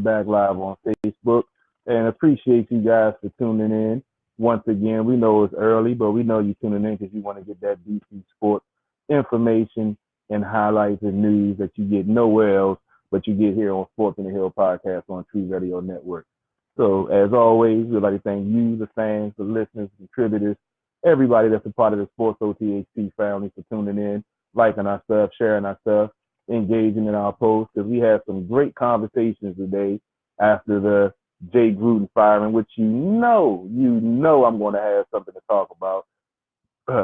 back live on Facebook, and appreciate you guys for tuning in. Once again, we know it's early, but we know you're tuning in because you want to get that DC sports information and highlights and news that you get nowhere else, but you get here on Sports in the Hill podcast on TRU Radio Network. So, as always, we'd like to thank you, the fans, the listeners, contributors, everybody that's a part of the SportsOTHP family for tuning in, liking our stuff, sharing our stuff, engaging in our posts, because we had some great conversations today after the Jay Gruden firing, which you know I'm going to have something to talk about.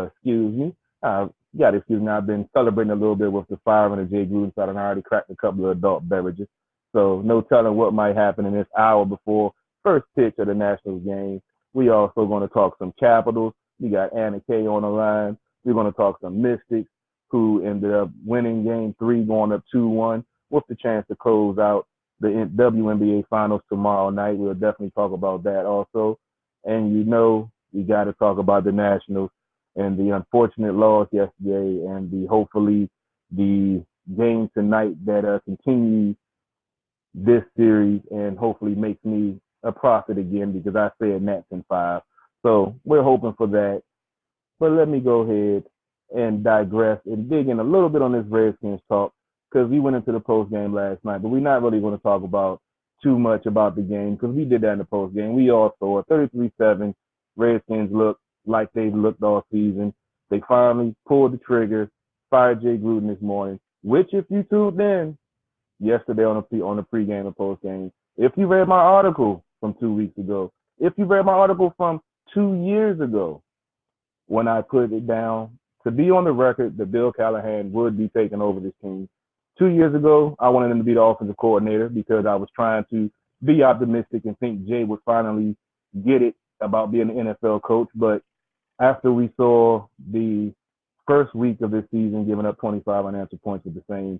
Excuse me. You got to excuse me. I've been celebrating a little bit with the firing of Jay Gruden, so I already cracked a couple of adult beverages. So no telling what might happen in this hour before first pitch of the Nationals game. We also going to talk some Capitals. We got Anna Kay on the line. We're going to talk some Mystics, who ended up winning Game 3, going up 2-1, with the chance to close out the WNBA Finals tomorrow night. We'll definitely talk about that also. And we got to talk about the Nationals and the unfortunate loss yesterday, and hopefully the game tonight that continues this series and hopefully makes me a prophet again, because I said Nats in 5. So we're hoping for that. But let me go ahead and digress and dig in a little bit on this Redskins talk, because we went into the post game last night, but we're not really going to talk about too much about the game, because we did that in the post game. We all saw it. 33-7. Redskins look like they've looked all season. They finally pulled the trigger, fired Jay Gruden this morning, which, if you tuned in yesterday on the pregame and postgame, if you read my article from 2 weeks ago, if you read my article from 2 years ago, when I put it down to be on the record that Bill Callahan would be taking over this team. 2 years ago, I wanted him to be the offensive coordinator because I was trying to be optimistic and think Jay would finally get it about being an NFL coach. But after we saw the first week of this season giving up 25 unanswered points with the same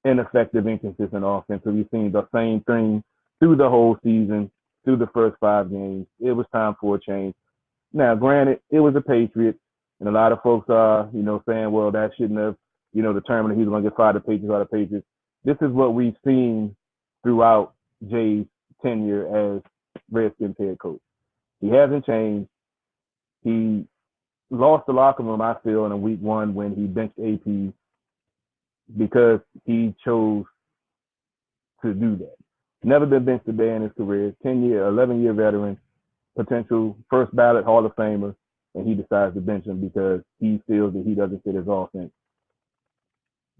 ineffective, inconsistent offense, so we've seen the same thing through the whole season, through the first 5 games. It was time for a change. Now, granted, it was the Patriots, and a lot of folks are, saying, well, that shouldn't have, determined that he's going to get fired. The Patriots are the Patriots. This is what we've seen throughout Jay's tenure as Redskins head coach. He hasn't changed. He lost the locker room, I feel, in week 1 when he benched AP because he chose to do that. Never been benched a day in his career. 11-year veteran, potential first ballot Hall of Famer, and he decides to bench him because he feels that he doesn't fit his offense.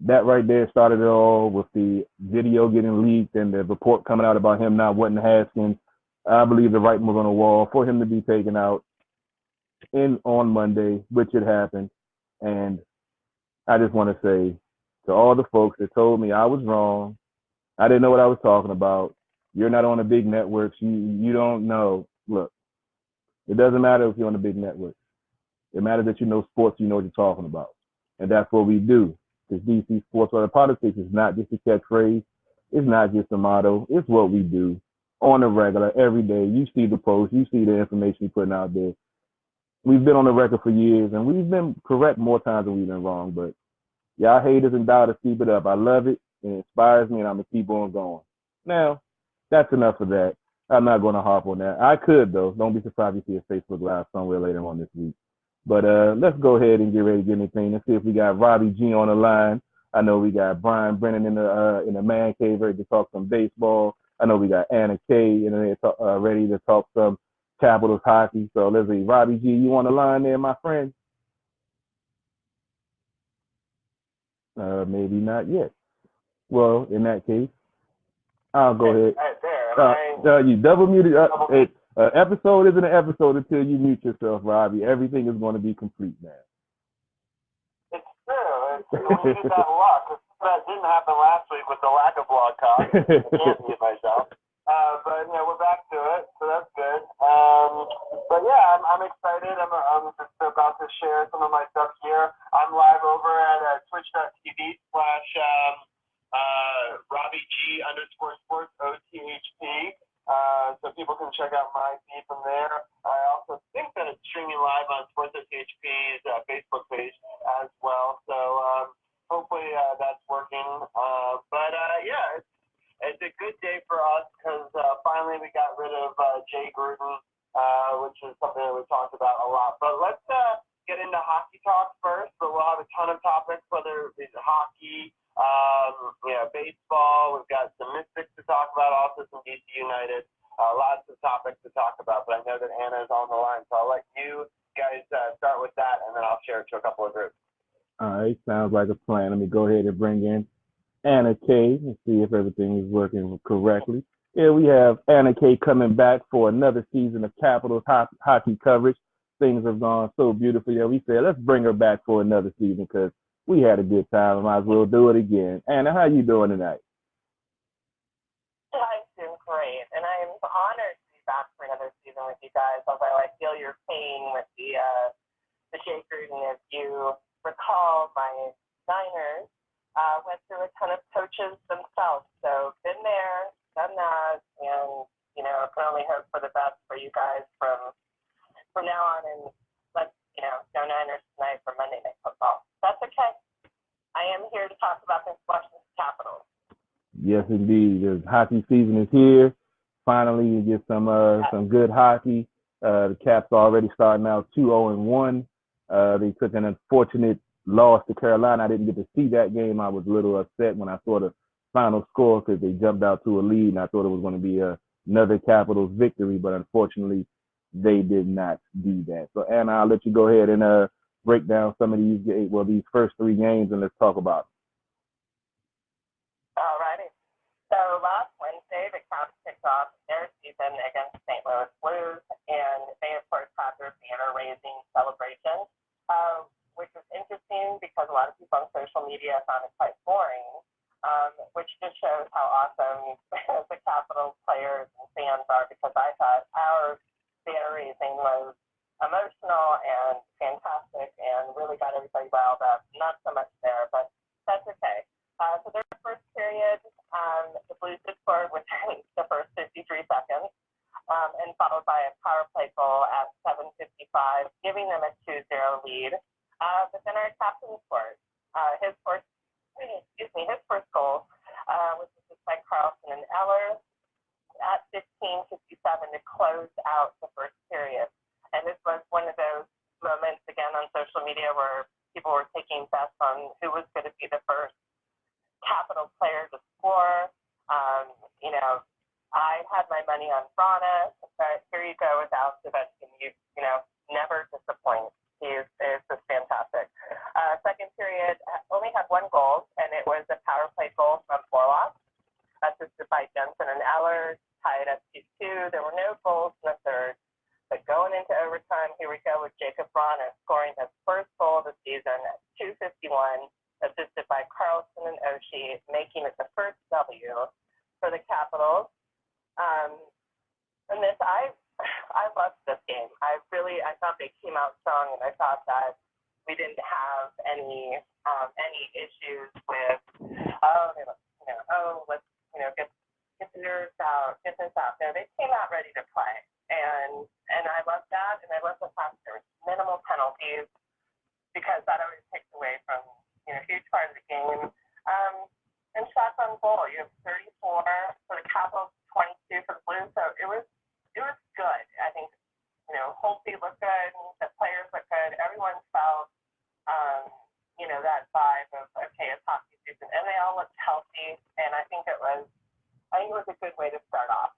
That right there started it all with the video getting leaked and the report coming out about him not wanting Haskins. I believe the writing was on the wall for him to be taken out on Monday, which had happened. And I just want to say to all the folks that told me I was wrong, I didn't know what I was talking about, you're not on the big networks, you don't know. Look, it doesn't matter if you're on the big network. It matters that you know sports, you know what you're talking about. And that's what we do. Because DC Sports or the politics is not just a catchphrase. It's not just a motto. It's what we do on the regular, every day. You see the posts. You see the information we're putting out there. We've been on the record for years, and we've been correct more times than we've been wrong. But y'all haters and doubters, keep it up. I love it. It inspires me, and I'm going to keep on going. Now, that's enough of that. I'm not going to harp on that. I could, though. Don't be surprised if you see a Facebook Live somewhere later on this week. But let's go ahead and get ready to get anything. Let's see if we got Robbie G on the line. I know we got Brennan in the man cave ready to talk some baseball. I know we got Anna Kay ready to talk some Capitals hockey. So let's see. Robbie G, you on the line there, my friend? Maybe not yet. Well, in that case, I'll go ahead. You double muted. Episode isn't an episode until you mute yourself, Robbie. Everything is going to be complete now. It's true. We need that luck. That didn't happen last week with the lack of blog talk. I can't mute myself. But we're back to it, so that's good. But yeah, I'm excited. I'm just about to share some of my stuff here. I'm live over at twitch.tv/ Robbie G _sports OTHP. So people can check out my feed from there. I also think that it's streaming live on SportsOTHP's Facebook page as well. So hopefully that's working. But yeah, it's a good day for us Jay Gruden, which is something that we talked about a lot. But let's get into hockey talk first. But we'll have a ton of topics, whether it's hockey, baseball. We've got some Mystics to talk about, also some DC United. Lots of topics to talk about. But I know that Anna is on the line, so I'll let you guys start with that, and then I'll share it to a couple of groups. All right, sounds like a plan. Let me go ahead and bring in Anna K and see if everything is working correctly. Here we have Anna K coming back for another season of Capitals hockey coverage. Things have gone so beautifully that we said, let's bring her back for another season because we had a good time and might as well do it again. Anna, how you doing tonight? I'm doing great, and I am honored to be back for another season with you guys, although I feel your pain with the Jay Gruden. If you recall, my Niners went through a ton of coaches themselves, so been there, done that, and, can only hope for the best for you guys from now on, and let's, go Niners tonight for Monday Night Football. That's okay. I am here to talk about this Washington Capitals. Yes, indeed. The hockey season is here. Finally, you get some good hockey. The Caps already starting out 2-0-1. They took an unfortunate loss to Carolina. I didn't get to see that game. I was a little upset when I saw the final score because they jumped out to a lead, and I thought it was going to be another Capitals victory, but unfortunately, they did not do that. So, Anna, I'll let you go ahead and break down some of these first three games, and let's talk about it. All righty. So last Wednesday, the Caps kicked off their season against St. Louis Blues, and they, of course, had their banner-raising celebration, which was interesting because a lot of people on social media found it quite boring, which just shows how awesome the Capitals players and fans are, because I thought our banner-raising was emotional and fantastic and really got everybody riled up. Not so much there, but that's okay. So their first period, the Blues did score within the first 53 seconds, and followed by a power play goal at 7:55, giving them a 2-0 lead. But then our captain scored. His first goal was assisted by Carlson and Eller at 15:57 to close out the first period. And this was one of those moments, again, on social media where people were taking bets on who was going to be the first Capital player to score. I had my money on Brana, but here you go with Alex Ovechkin. You never disappoint. He is just fantastic. Second period only had one goal, and it was a power play goal from Borlock, assisted by Jensen and Eller, tied up 2-2. There were no goals in the third. But going into overtime, here we go with Jacob Brana scoring his first goal of the season at 2:51, assisted by Carlson and Oshie, making it the first W for the Capitals. And this, I loved this game. I thought they came out strong, and I thought that we didn't have any issues with let's get the nerves out, get this out. No, they came out ready to play, and I love that, and I love the fact there was minimal penalties, because that always takes away from a huge part of the game. And shots on goal, you have 34 for the Capitals, 22 for the Blues, so it was good. I think Holtby looked good, the players looked good, everyone felt that vibe of, okay, it's hockey season, and they all looked healthy, and I think it was a good way to start off.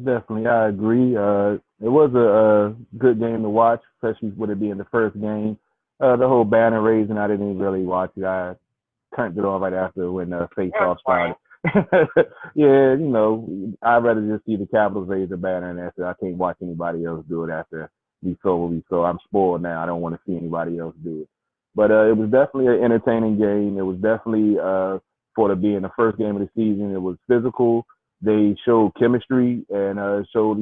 Definitely, I agree. It was a good game to watch, especially with it being the first game. The whole banner raising, I didn't even really watch it. I turned it on right after when face-off started. Yeah, I'd rather just see the Capitals raise the banner, and that's it. I can't watch anybody else do it after we saw what we saw. I'm spoiled now. I don't want to see anybody else do it. But it was definitely an entertaining game. It was definitely, for it being the first game of the season, it was physical. They showed chemistry and showed,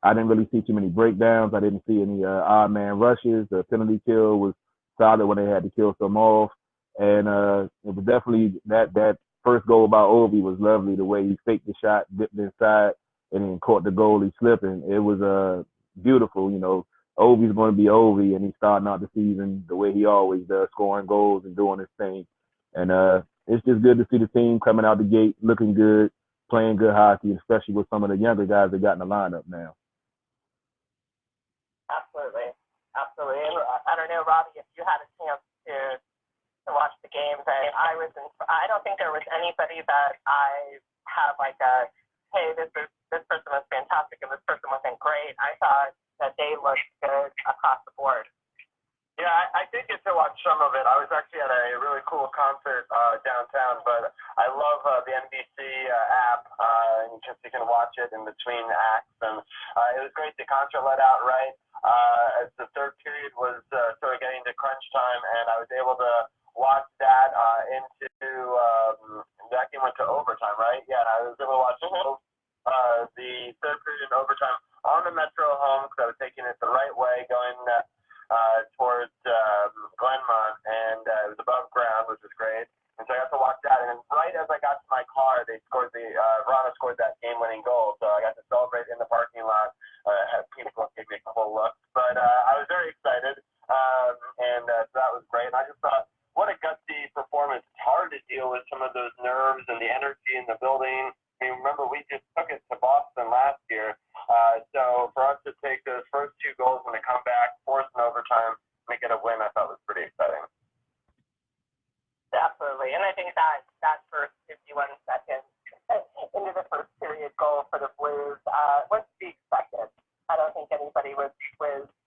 I didn't really see too many breakdowns. I didn't see any odd man rushes. The penalty kill was solid when they had to kill some off. And it was definitely that first goal by Ovi was lovely. The way he faked the shot, dipped inside, and then caught the goalie slipping. It was beautiful. Ovi's going to be Ovi, and he's starting out the season the way he always does, scoring goals and doing his thing. And it's just good to see the team coming out the gate looking good, playing good hockey, especially with some of the younger guys that got in the lineup now. Absolutely. Absolutely. And I don't know, Robbie, if you had a chance to watch the games. I don't think there was anybody that I have like a, hey, this person was fantastic and this person wasn't great. I thought that they looked good across the board. Yeah, I did get to watch some of it. I was actually at a really cool concert downtown, but I love the NBC app, and you can watch it in between acts. And it was great. The concert let out right as the third period was sort of getting to crunch time, and I was able to watch that into that game went to overtime, right? Yeah, and I was able to watch the third period in overtime on the Metro home because I was taking it the right way, going towards Glenmont, and it was above ground, which was great. And so I got to watch that. And right as I got to my car, they scored Rana scored that game-winning goal. So I got to celebrate in the parking lot. People gave me a couple looks, but I was very excited, and so that was great. And I just thought, what a gutsy performance. It's hard to deal with some of those nerves and the energy in the building. I mean, remember, we just took it to Boston last year. So for us to take those first two goals when they come back, force an overtime, make it a win, I thought was pretty exciting. Absolutely. And I think that first 51 seconds into the first period goal for the Blues was to be expected. I don't think anybody was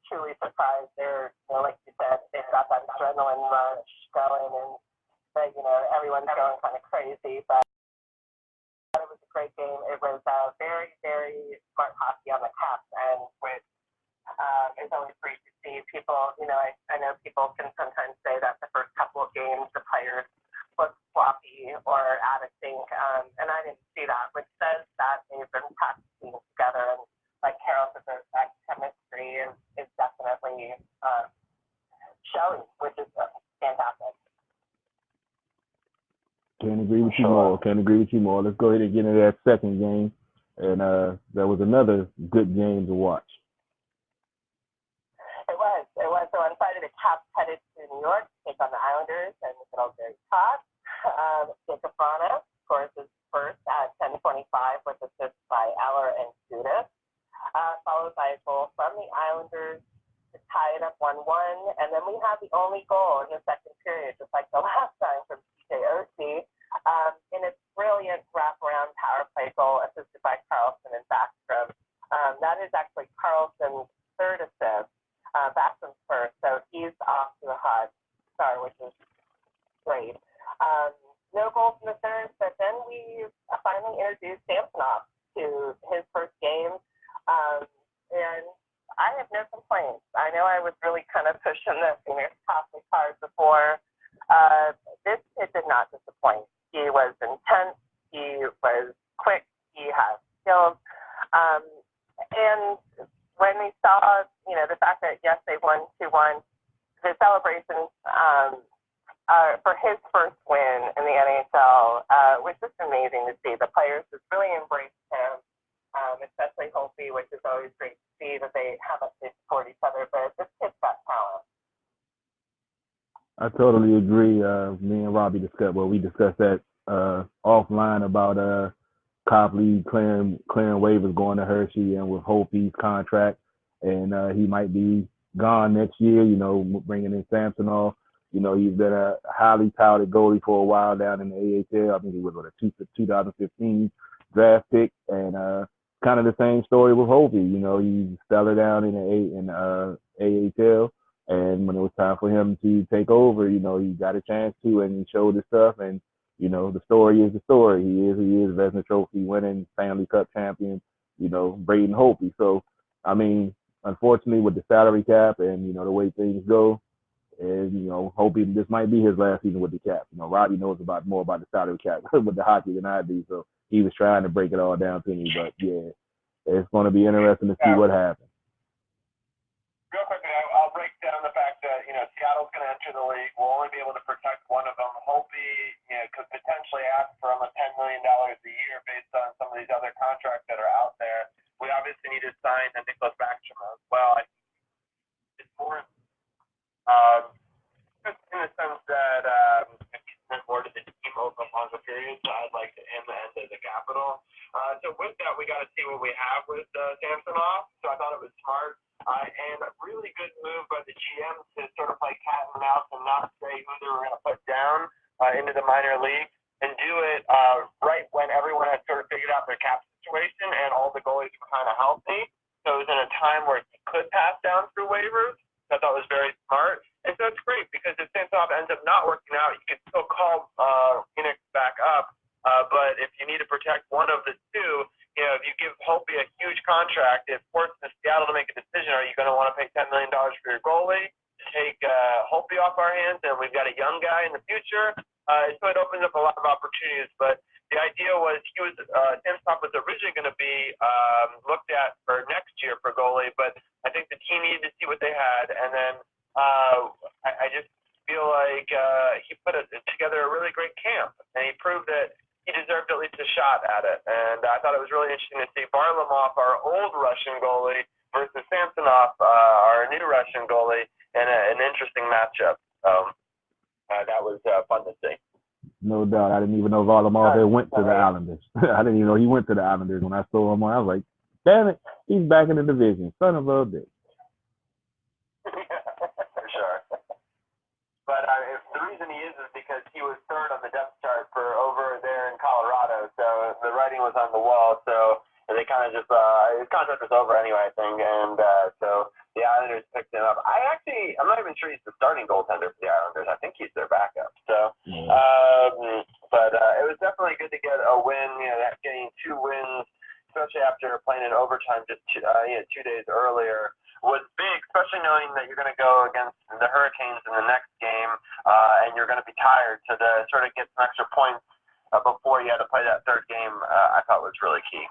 truly surprised. They're, like you said, they've got that adrenaline rush going, and everyone's going kind of crazy. But it was a great game. It was very, very smart hockey on the Caps, and which is always great to see. People, I know people can sometimes say that the first couple of games the players look sloppy or out of sync, and I didn't see that, which says that they've been practicing together, and like Carol said, that chemistry is definitely showing, which is fantastic. Can't agree with you more. Let's go ahead and get into that second game. And that was another good game to watch. It was. So on Friday, the Caps headed to New York to take on the Islanders, and the good old Jerry Cox. Jacob Brana scores his first at 10:25 with assists by Eller and Judith, followed by a goal from the Islanders to tie it up 1-1. And then we had the only goal in the second period, just like the last time, from TJOC. In a brilliant wraparound power play goal assisted by Carlson and Backstrom. That is actually Carlson's third assist, Backstrom's first, so he's off to a hot start, which is great. No goals in the third, but then we finally introduced Samsonov to his first game, and I have no complaints. I know I was really kind of pushing the Phoenix Copley card before. This kid did not disappoint. He was intense. He was quick. He has skills. And when we saw, the fact that, yes, they won 2-1, the celebrations for his first win in the NHL was just amazing to see. The players just really embraced him, especially Holtby, which is always great to see that they support each other. But this kid's got talent. I totally agree. Me and Robbie discussed that offline about Copley clearing waivers going to Hershey, and with Holtby's contract, and he might be gone next year. Bringing in Samsonov. He's been a highly touted goalie for a while down in the AHL. I think he was a 2015 draft pick, and kind of the same story with Holtby. He's stellar down in the AHL. And when it was time for him to take over, he got a chance to, and he showed his stuff. And, the story is the story. He is Vezina Trophy winning Stanley Cup champion, Braden Holtby. So, I mean, unfortunately, with the salary cap and, the way things go, and, Holtby, this might be his last season with the cap. Robbie knows more about the salary cap with the hockey than I do. So he was trying to break it all down to me. But, yeah, it's going to be interesting to see what happens. Real quickly, I'll break down the fact that, Seattle's going to enter the league. We'll only be able to protect one of them. Holtby, could potentially ask for almost $10 million a year based on some of these other contracts that are out there. We obviously need to sign Nicholas Backstrom as well. It's more just in the sense that if he's sent more to the team over longer periods, I'd like to end the end of the capital. like that we got to see what we have with Samsonov, so I thought it was smart. And a really good move by the GM to sort of play cat and mouse and not say who they were going to put down into the minor league, and do it right when everyone had sort of figured out their cap situation and all the goalies were kind of healthy. So it was in a time where he could pass down through waivers. I thought was very smart. And so it's great because if Samsonov ends up not working out, you can still call Phoenix back up. But if you need to protect one of the two, if you give Holtby a huge contract, it forces Seattle to make a decision. Are you going to want to pay $10 million for your goalie to take Holtby off our hands? And we've got a young guy in the future. So it opens up a lot of opportunities. But the idea was Samsonov was originally going to be looked at for next year for goalie, but I think the team needed to see what they had, and then I just feel like he put together a really great camp, and he proved that he deserved at least a shot at it. And I thought it was really interesting to see Varlamov, our old Russian goalie, versus Samsonov, our new Russian goalie, in an interesting matchup. That was fun to see. No doubt. I didn't even know Varlamov went to the Islanders. I didn't even know he went to the Islanders. When I saw him, I was like, damn it, he's back in the division. Son of a bitch. For sure. But the reason he is because he was third on the depth chart for over there in Colorado. So the writing was on the wall. So they kind of just his contract was over anyway, I think. And so the Islanders picked him up. I'm not even sure he's the starting goaltender for the Islanders. I think he's their backup. So, but it was definitely good to get a win. Getting 2 wins, especially after playing in overtime just 2 days earlier, was big, especially knowing that you're going to go against the Hurricanes in the next game, and you're going to be tired. So to sort of get some extra points before you had to play that third game, I thought was really key.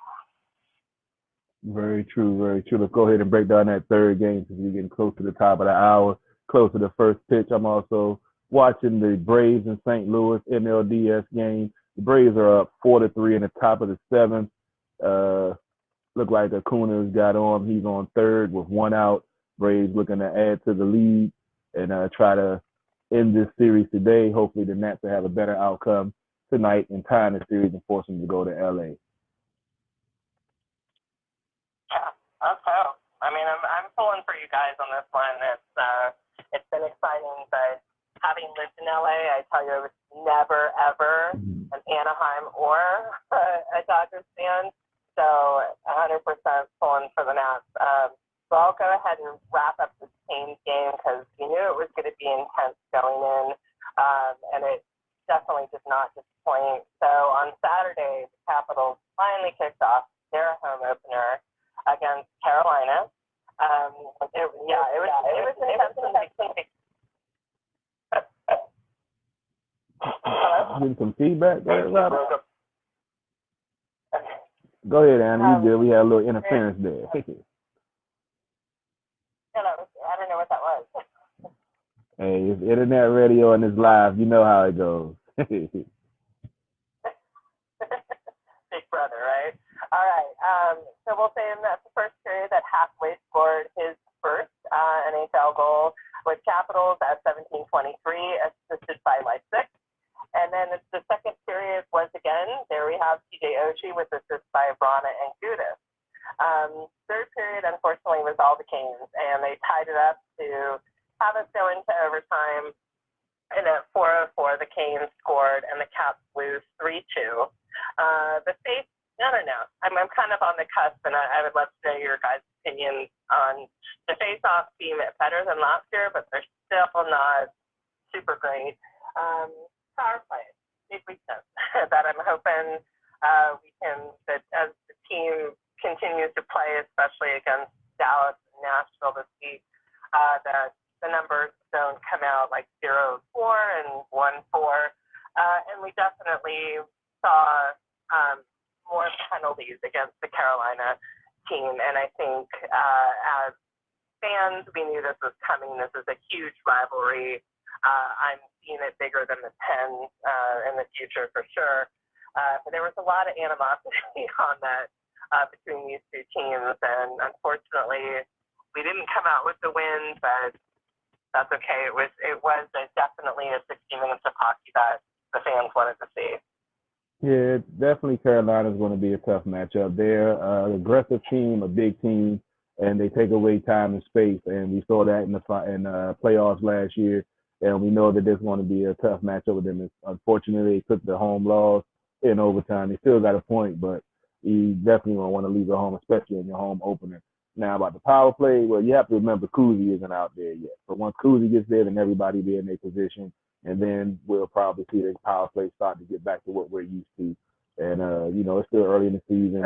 Very true, very true. Let's go ahead and break down that third game because we're getting close to the top of the hour, close to the first pitch. I'm also watching the Braves in St. Louis NLDS game. The Braves are up 4-3 in the top of the 7th. Look like Acuna's got on. He's on third with 1 out. Braves looking to add to the lead and try to end this series today. Hopefully the Nats will have a better outcome tonight and tie in the series and force them to go to LA. Okay. I mean, I'm pulling for you guys on this one. It's been exciting, but having lived in LA, I tell you, I was never ever an Anaheim or a Dodgers fan. So 100% pulling for the Nats. So I'll go ahead and wrap up this Canes game because you knew it was going to be intense going in, and it definitely did not disappoint. So on Saturday, the Capitals finally kicked off their home opener against Carolina. It was intense. Getting some feedback there, Robert. Go ahead, Anna. You good? We had a little interference there. I don't know what that was. Hey, it's internet radio and it's live. You know how it goes. Big brother, right? All right. So we'll say in that the first period that Halfway scored his first NHL goal with Capitals at 17:23, assisted by Leipzig. And then the second period was again, there we have TJ Oshie with assist by Brennan and Gudis. Third period, unfortunately, was all the Canes, and they tied it up to have us go into overtime. And at 4:04, the Canes scored, and the Caps lose 3-2. The face, I don't know. I'm kind of on the cusp, and I would love to know your guys' opinions on the face-off being better than last year, but they're still not super great. Power play, big weakness that I'm hoping that as the team continues to play, especially against Dallas and Nashville this week, that the numbers don't come out like 0-4 and 1-4. And we definitely saw more penalties against the Carolina team. And I think as fans, we knew this was coming. This is a huge rivalry. I'm seeing it bigger than the 10 in the future for sure. But there was a lot of animosity on that between these two teams, and unfortunately, we didn't come out with the win, but that's okay. It was definitely a 60 minutes of hockey that the fans wanted to see. Yeah, definitely Carolina's going to be a tough matchup. They're an aggressive team, a big team, and they take away time and space. And we saw that in the playoffs last year. And we know that there's going to be a tough matchup with them. Unfortunately, they took the home loss in overtime. They still got a point, but you definitely don't want to leave at home, especially in your home opener. Now about the power play, well, you have to remember Kuzi isn't out there yet. But once Kuzi gets there, then everybody be in their position, and then we'll probably see the power play start to get back to what we're used to. And it's still early in the season,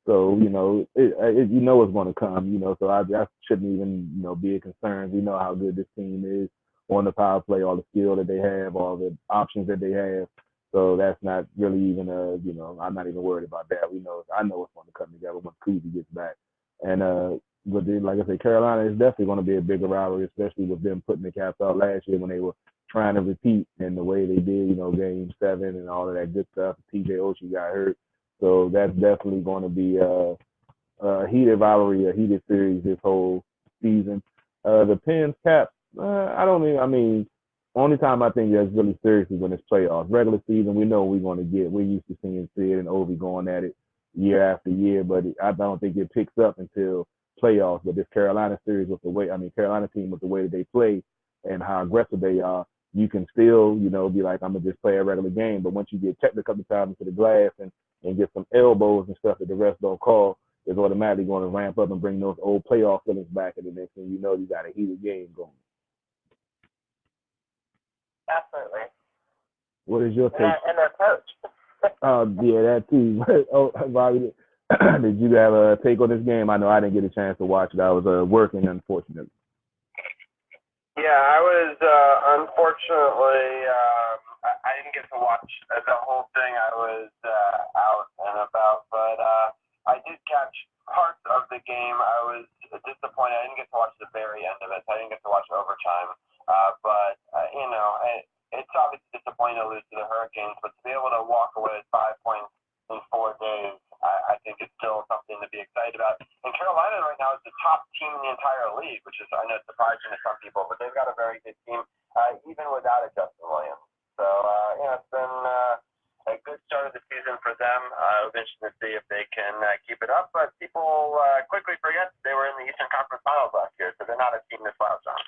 so you know it's going to come. So I shouldn't even be a concern. We know how good this team is on the power play, all the skill that they have, all the options that they have. So that's not really even I'm not even worried about that. I know it's going to come together when Kuzi gets back. And but then, like I said, Carolina is definitely going to be a bigger rivalry, especially with them putting the Caps out last year when they were trying to repeat in the way they did, Game 7 and all of that good stuff. TJ Oshie got hurt. So that's definitely going to be a heated rivalry, a heated series this whole season. The Pens Caps, only time I think that's really serious is when it's playoffs. Regular season, we know what we're going to get. We're used to seeing Sid and Ovi going at it year after year, but I don't think it picks up until playoffs. But this Carolina series Carolina team with the way that they play and how aggressive they are, you can still, be like, I'm going to just play a regular game. But once you get checked a couple of times into the glass and get some elbows and stuff that the refs don't call, it's automatically going to ramp up and bring those old playoff feelings back. And the next thing you know, you got a heated game going. Absolutely. What is your take? And their coach. Yeah, that too. Robbie, did you have a take on this game? I know I didn't get a chance to watch it. I was working, unfortunately. Yeah, I was unfortunately I didn't get to watch the whole thing. I was out and about, but I did catch parts of the game. I was disappointed. I didn't get to watch the very end of it. I didn't get to watch overtime. But it's obviously disappointing to lose to the Hurricanes, but to be able to walk away with 5 points in 4 days, I think it's still something to be excited about. And Carolina right now is the top team in the entire league, which is, I know, surprising to some people, but they've got a very good team, even without a Justin Williams. So, it's been a good start of the season for them. It'll be interesting to see if they can keep it up, but people quickly forget they were in the Eastern Conference Finals last year, so they're not a team to slouch on.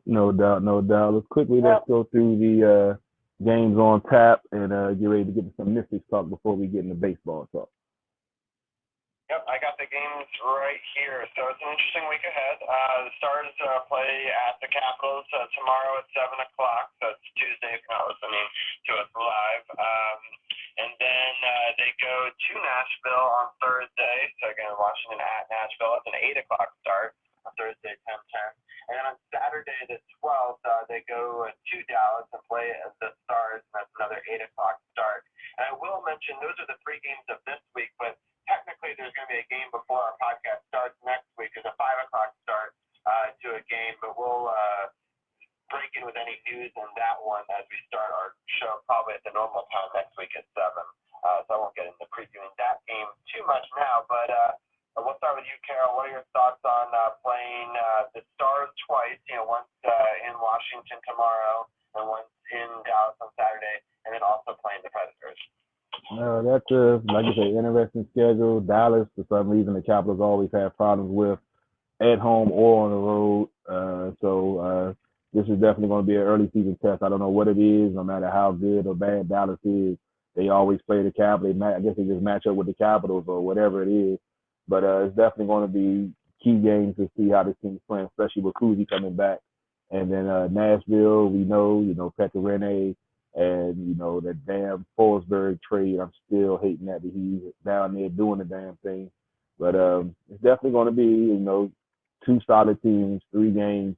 No doubt. Let's go through the games on tap and get ready to get to some Mystics talk before we get into baseball talk. Yep, I got the games right here. So it's an interesting week ahead. The Stars play at the Capitals tomorrow at 7 o'clock. So it's Tuesday if you're not listening to us live. And then they go to Nashville on Thursday. So again, Washington at Nashville. It's an 8 o'clock start on Thursday, 10:10. And then on Saturday the 12th, they go to Dallas and play as the Stars. And that's another 8 o'clock start. And I will mention those are the 3 games of this week, but technically there's going to be a game before our podcast starts next week. There's a 5 o'clock start to a game, but we'll break in with any news on that one as we start our show probably at the normal time next week at 7. So I won't get into previewing that game too much now, but we'll start with you, Carol. What are your thoughts on playing the Stars twice, once in Washington tomorrow and once in Dallas on Saturday, and then also playing the Predators? That's like I say, interesting schedule. Dallas, for some reason, the Capitals always have problems with at home or on the road. So this is definitely going to be an early season test. I don't know what it is. No matter how good or bad Dallas is, they always play the Capitals. I guess they just match up with the Capitals or whatever it is. But it's definitely going to be key games to see how this team's playing, especially with Kuzi coming back. And then Nashville, we know, Petr Rene. And, that damn Forsberg trade, I'm still hating that he's down there doing the damn thing. But it's definitely going to be, 2 solid teams, 3 games.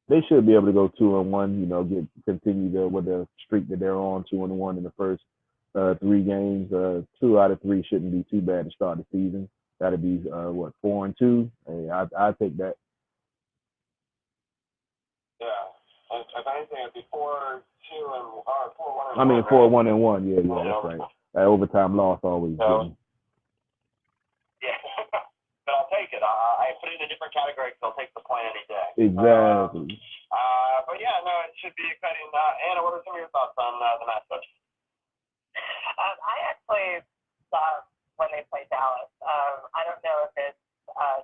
They should be able to go 2-1, continue with the streak that they're on, 2-1 in the first 3 games. 2 out of 3 shouldn't be too bad to start the season. That'd be, 4-2? Hey, I'd take that. Yeah. If anything, it'd be 4-2 and 4-1. 4-1-1. Yeah, that's right. That overtime loss always. Yeah, but I'll take it. I put it in a different category because I'll take the point any day. Exactly. But yeah, no, it should be exciting. Anna, what are some of your thoughts on the matchups? I actually saw when they played Dallas. I don't know if it's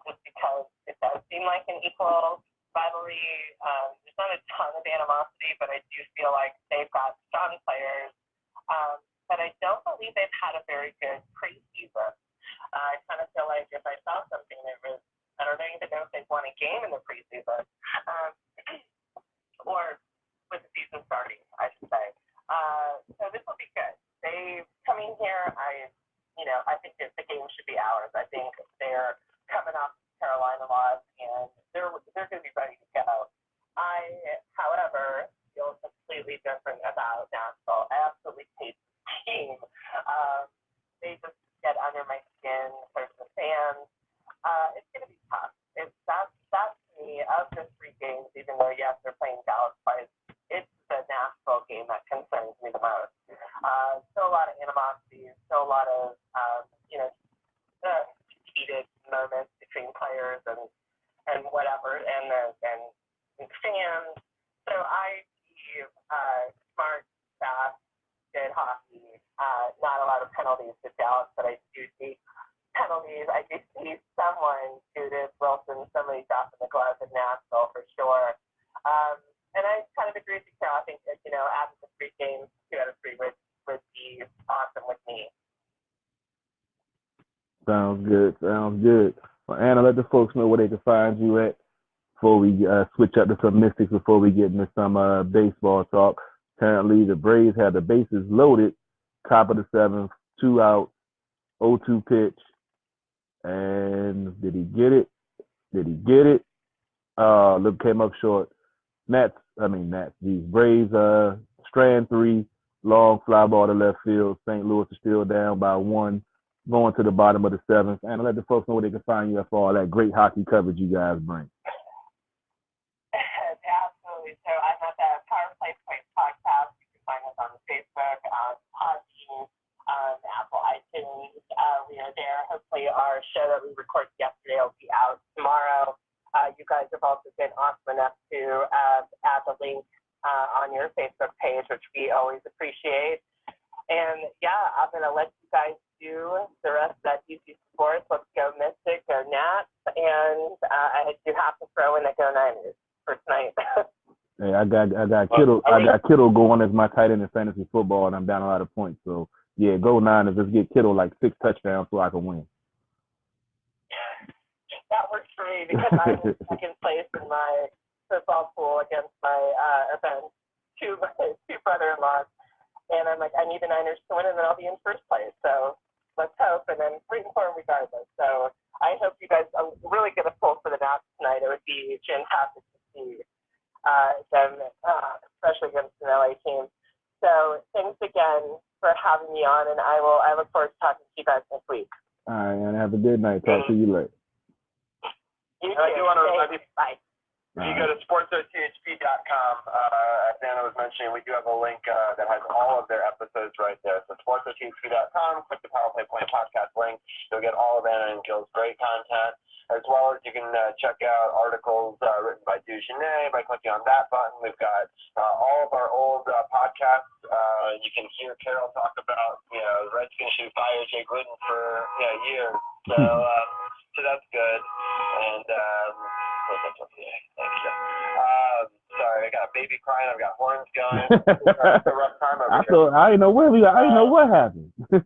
just because it does seem like an equal rivalry. There's not a ton of animosity, but I do feel like they've got strong players. But I don't believe they've had a very good preseason. I kind of feel like if I saw something that was, I don't even know if they've won a game in the preseason, or with the season starting, I should say. So this will be good. They coming here, I think that the game should be ours. I think they're coming off Carolina loss, and they're going to be ready to go. I, however, feel completely different about Nashville. I absolutely hate the team. They just get under my skin. There's the fans. It's going to be tough. That's to me, of the three games, even though, yes, they're playing Dallas twice, it's the Nashville game that concerns me the most. Still a lot of animosity, still a lot of, heated moments between players and whatever, and fans. So I see smart, fast, good hockey. Not a lot of penalties to Dallas, but I do see penalties. I do see someone, Judith Wilson, somebody dropping the glove in Nashville for sure. And I kind of agree with you, Carol. I think that, after the three games, 2 out of 3 would be awesome with me. Sounds good. Well, Anna, let the folks know where they can find you at before we switch up to some Mystics before we get into some baseball talk. Currently, the Braves have the bases loaded, top of the 7th, 2 outs, 0-2 pitch. And did he get it? Came up short. Braves, strand 3, long fly ball to left field. St. Louis is still down by 1, going to the bottom of the 7th. And let the folks know where they can find you for all that great hockey coverage you guys bring. Absolutely. So I'm at the Power Play Points podcast. You can find us on Facebook, Podbean, Apple iTunes. We are there. Hopefully our show that we recorded yesterday will be out tomorrow. You guys have also been awesome enough to add the link on your Facebook page, which we always appreciate. And yeah, I'm going to let you guys do the rest of that DC Sports. Let's go Mystics, go Nats. And I do have to throw in the Go Niners for tonight. Hey, I got Kittle. I got Kittle going as my tight end in fantasy football, and I'm down a lot of points. So yeah, go Niners. Let's get Kittle like 6 touchdowns so I can win. That works for me because I'm in second place in my football pool against my two brother-in-laws, and I'm like, I need the Niners to win, and then I'll be in first place. So let's hope, and then rooting for them regardless. So I hope you guys really get a pull for the Nats tonight. It would be fantastic to see them, especially against an LA team. So thanks again for having me on, and I look forward to talking to you guys next week. All right, and have a good night. Talk to you later. You too. I do want to remind you. Bye. If you go to SportsOTHP.com, as Anna was mentioning, we do have a link that has all of their episodes right there. So SportsOTHP.com, click the Power Play Point podcast link. You'll get all of Anna and Gil's great content, as well as you can check out articles written by Duchesne by clicking on that button. We've got all of our old podcasts. You can hear Carol talk about, the Redskins should fire Jay Gruden for years. So that's good. And thank you. Sorry, I got a baby crying. I've got horns going. It's a rough time over here. I didn't know what happened. Yeah.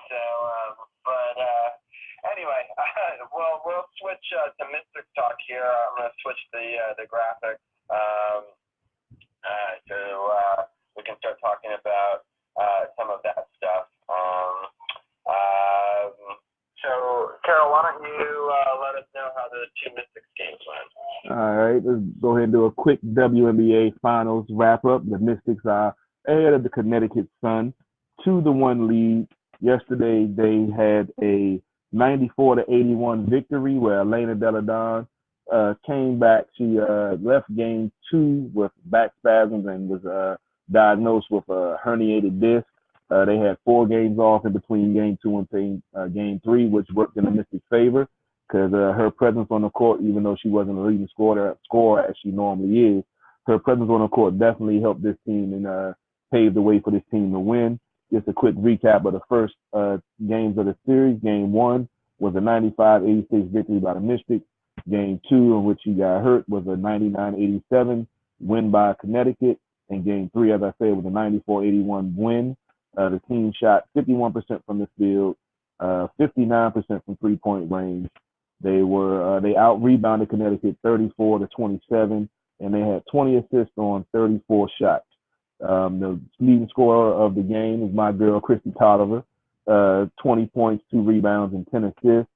So, anyway, we'll switch to Mystics talk here. I'm going to switch the graphics so we can start talking about some of that stuff. So, Carol, why don't you let us know how the 2 Mystics games went? All right, let's go ahead and do a quick WNBA Finals wrap-up. The Mystics are ahead of the Connecticut Sun, 2-1 lead. Yesterday, they had a 94-81 victory where Elena Delle Donne came back. She left game 2 with back spasms and was diagnosed with a herniated disc. They had 4 games off in between game 2 and game 3, which worked in the Mystics' favor because her presence on the court, even though she wasn't a leading scorer as she normally is, her presence on the court definitely helped this team in paved the way for this team to win. Just a quick recap of the first games of the series. Game 1 was a 95-86 victory by the Mystics. Game 2, in which he got hurt, was a 99-87 win by Connecticut. And Game 3, as I said, was a 94-81 win. The team shot 51% from the field, 59% from three-point range. They out-rebounded Connecticut 34-27, and they had 20 assists on 34 shots. The leading scorer of the game is my girl, Christy Tolliver, 20 points, 2 rebounds, and 10 assists.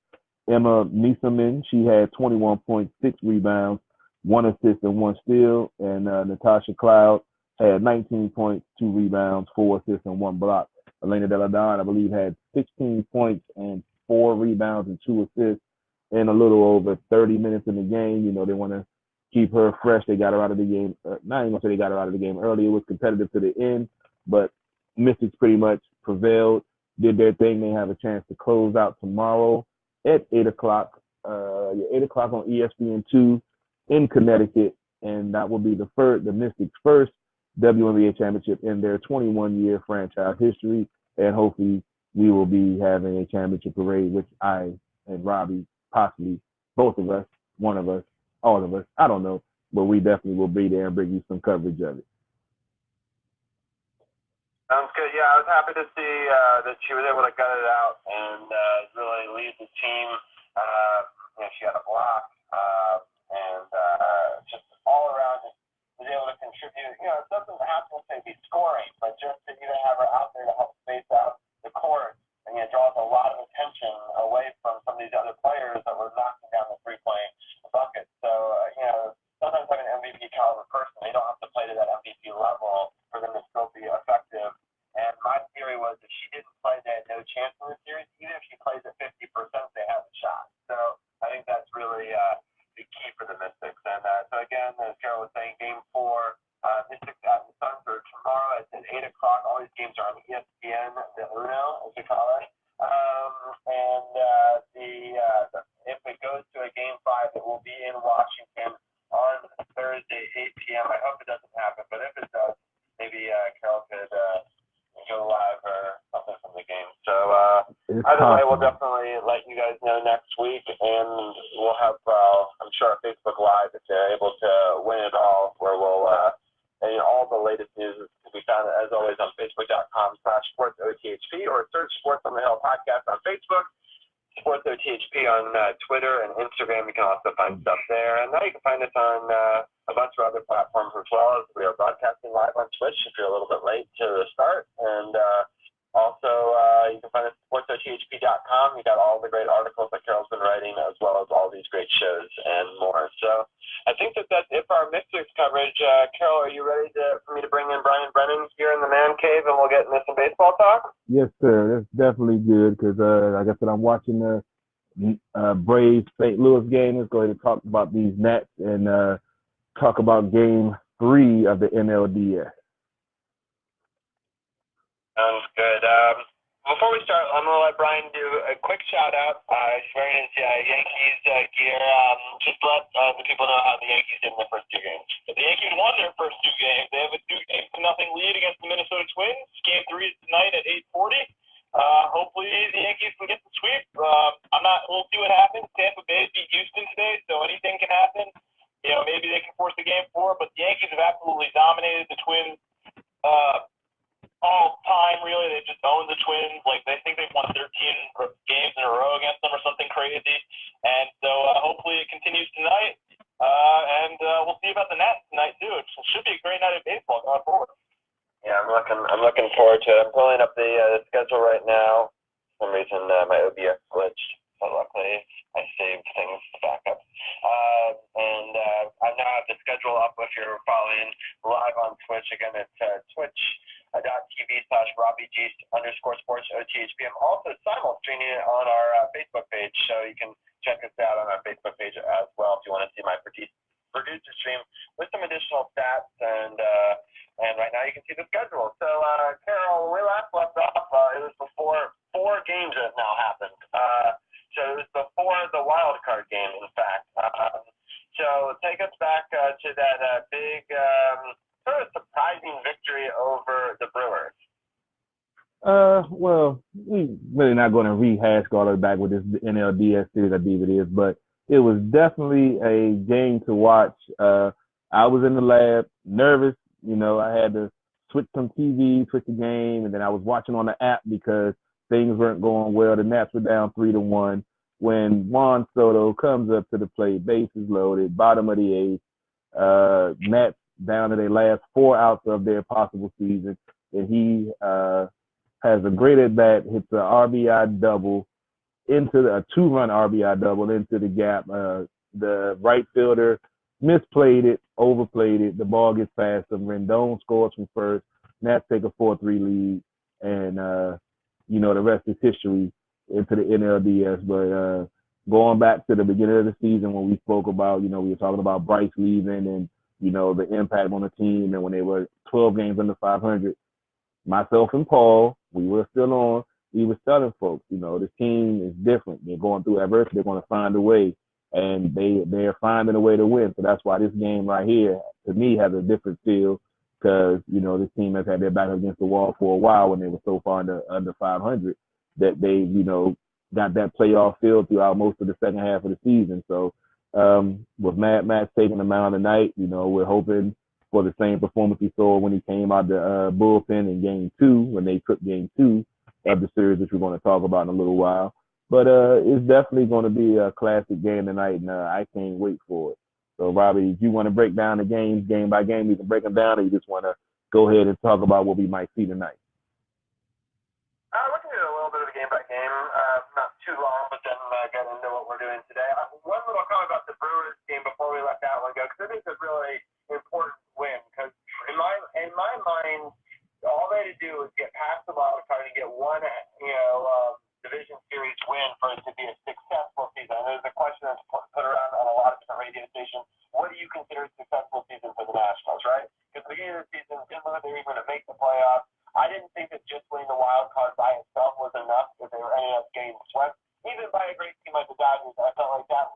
Emma Niesemann, she had 21 points, 6 rebounds, 1 assist, and 1 steal. And Natasha Cloud had 19 points, 2 rebounds, 4 assists, and 1 block. Elena Deladon, I believe, had 16 points and 4 rebounds and 2 assists in a little over 30 minutes in the game. You know, they want to keep her fresh. They got her out of the game. Not even going to say they got her out of the game early. It was competitive to the end, but Mystics pretty much prevailed, did their thing. They have a chance to close out tomorrow at 8 o'clock. 8 o'clock on ESPN2 in Connecticut, and that will be the Mystics' first WNBA championship in their 21-year franchise history. And hopefully we will be having a championship parade, which I and Robbie, possibly both of us, one of us, all of us, I don't know, but we definitely will be there and bring you some coverage of it. Sounds good. Yeah, I was happy to see that she was able to gut it out and really lead the team. She had a block and just all around was able to contribute. It doesn't have to be scoring, but just to even have her out there to help space out the court and draws a lot of attention away from some of these other players that were knocking down the three-point bucket. So, sometimes like an MVP caliber person, they don't have to play to that MVP level for them to still be effective. And my theory was if she didn't play, they had no chance in the series. Even if she plays at 50%, they have a shot. So I think that's really the key for the Mystics. And so again, as Carol was saying, Game 4, Mystics at the Suns are tomorrow at 8 o'clock. All these games are on ESPN, the Uno, as we call it. If it goes to a Game 5, it will be in Washington on Thursday, 8 p.m. I hope it doesn't happen, but if it does, maybe Carol could go live or something from the game. So either way, we'll definitely let you guys know next week, and we'll have, I'm sure, a Facebook Live if they're able to win it all, where we'll all the latest news can be found, as always, on Facebook.com/SportsOTHP, or search Sports on the Hill podcast on Facebook, SportsOTHP on Twitter and Instagram. You can also find stuff there. And now you can find us on a bunch of other platforms as well, as we are broadcasting live on Twitch if you're a little bit late to the start. And also, you can find us at SportsOTHP.com. You got all the great articles that Carol's been writing, as well as all these great shows and more. So I think that's it for our Mystics coverage. Carol, are you ready for me to bring in Brian Brennan here in the man cave, and we'll get into some baseball talk? Yes, sir. That's definitely good because, like I said, I'm watching the Braves St. Louis game. Let's go ahead and talk about these Nats and talk about Game 3 of the NLDS. Sounds good. Before we start, I'm going to let Brian do a quick shout-out. He's wearing his Yankees gear. Just let the people know how the Yankees did in the first 2 games. The Yankees won their first 2 games. They have a 2-0 lead against the Minnesota Twins. Game 3 is tonight at 8:40. Hopefully the Yankees can get the sweep. We'll see what happens. Tampa Bay beat Houston today, so anything can happen. Maybe they can force the Game 4, but the Yankees have absolutely dominated the Twins all time, really. They've just owned the Twins. Like, they think they've won 13 games in a row against them or something crazy. And so hopefully it continues tonight. And we'll see about the Nats tonight, too. It should be a great night of baseball going forward. Yeah, I'm looking forward to it. I'm pulling up the schedule right now. For some reason, my OBS glitched. So luckily, I saved things to back up. And I now have the schedule up if you're following live on Twitch. Again, it's twitch.tv/RobbieG_SportsOTHP. I'm also simul-streaming it on our Facebook page, so you can check us out on our Facebook page as well if you want to see my producer stream with some additional stats. And right now you can see the schedule. So, Carol, when we last left off, it was before 4 games that have now happened. So it was before the wild card game, in fact. So take us back to that big, sort of surprising victory over the we really not going to rehash all the back with this NLDS series, I believe it is, but it was definitely a game to watch. I was in the lab, nervous. I had to switch some TV, switch the game, and then I was watching on the app because things weren't going well. The Nats were down 3-1 when Juan Soto comes up to the plate, bases loaded, bottom of the eighth. Nats down to their last 4 outs of their possible season, and he has a great at bat, hits a RBI double into a 2-run RBI double into the gap. The right fielder misplayed it, overplayed it. The ball gets past him. Rendon scores from first. Nats take a 4-3 lead, and the rest is history into the NLDS. But going back to the beginning of the season when we spoke about, we were talking about Bryce leaving and the impact on the team, and when they were 12 games under 500, myself and Paul, we were still on. We were telling folks, this team is different. They're going through adversity. They're going to find a way, and they're finding a way to win. So that's why this game right here, to me, has a different feel because, this team has had their back against the wall for a while when they were so far under 500 that they, got that playoff feel throughout most of the second half of the season. So with Matt taking the mound tonight, we're hoping for the same performance we saw when he came out the bullpen in Game 2, when they took Game 2 of the series, which we're going to talk about in a little while. But it's definitely going to be a classic game tonight, and I can't wait for it. So, Robbie, if you want to break down the games game by game, we can break them down, or you just want to go ahead and talk about what we might see tonight? We can do a little bit of a game by game, not too long, but then get into what we're doing today. One little comment about the Brewers game before we let that one go, because I think it's a really important win. Because in my mind, all they had to do was get past the wild card and get one, division series win for it to be a successful season. And there's a question that's put around on a lot of different radio stations. What do you consider a successful season for the Nationals, right? Because at the beginning of the season, it didn't look like they were even going to make the playoffs. I didn't think that just winning the wild card by itself was enough because they were ending up getting swept. Even by a great team like the Dodgers, I felt like that,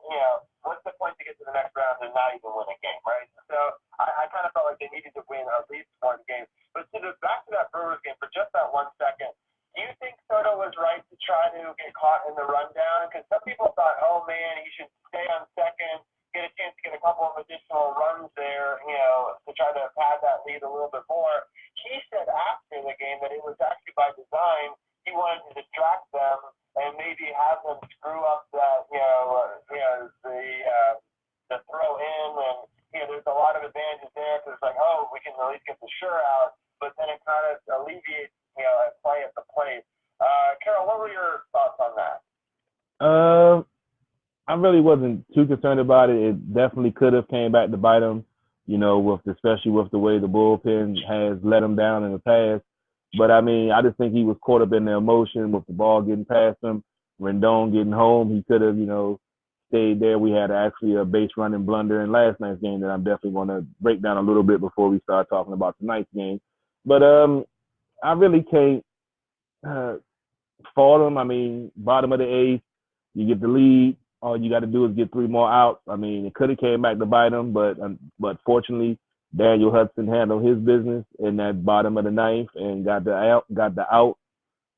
what's the point to get to the next round and not even win a game, right? So I kind of felt like they needed to win at least one game. But back to that Brewers game for just that 1 second, do you think Soto was right to try to get caught in the rundown? Because some people thought, oh man, he should stay on second, get a chance to get a couple of additional runs there, to try to pad that lead a little bit more. He said after the game that it was actually by design. He wanted to distract them and maybe have them screw up that, the throw in, and there's a lot of advantages there because it's like, oh, we can at least get the sure out, but then it kind of alleviates, a play at the plate. Carol, what were your thoughts on that? I really wasn't too concerned about it. It definitely could have came back to bite him, especially with the way the bullpen has let him down in the past. But I just think he was caught up in the emotion with the ball getting past him, Rendon getting home. He could have, stayed there. We had actually a base running blunder in last night's game that I'm definitely going to break down a little bit before we start talking about tonight's game. But I really can't fault him. Bottom of the eighth, you get the lead. All you got to do is get 3 more outs. It could have came back to bite him, but fortunately, Daniel Hudson handled his business in that bottom of the ninth and got the out,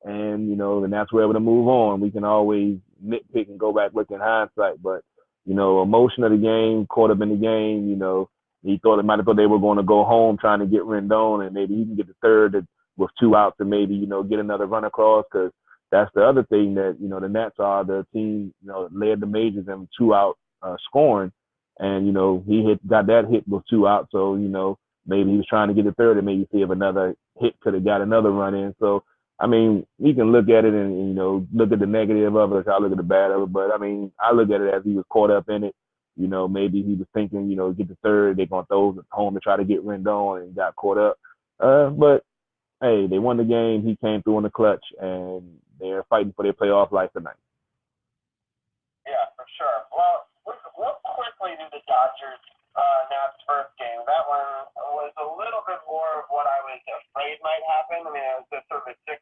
and that's where we're able to move on. We can always nitpick and go back look in hindsight, but emotion of the game, caught up in the game. He thought they were going to go home trying to get Rendon, and maybe he can get the third with 2 outs and maybe get another run across, because that's the other thing that the Nats are the team led the majors in 2 out scoring. And, he got that hit with 2 outs. So, maybe he was trying to get a third and maybe see if another hit could have got another run in. So, we can look at it and, look at the negative of it. I look at the bad of it. But, I look at it as he was caught up in it. Maybe he was thinking, get the third. They're going to throw it home to try to get Rendon and got caught up. But, hey, they won the game. He came through in the clutch, and they're fighting for their playoff life tonight. Yeah, for sure. Well, we'll quickly do the Dodgers Nats first game. That one was a little bit more of what I was afraid might happen. It was just sort of a 6-0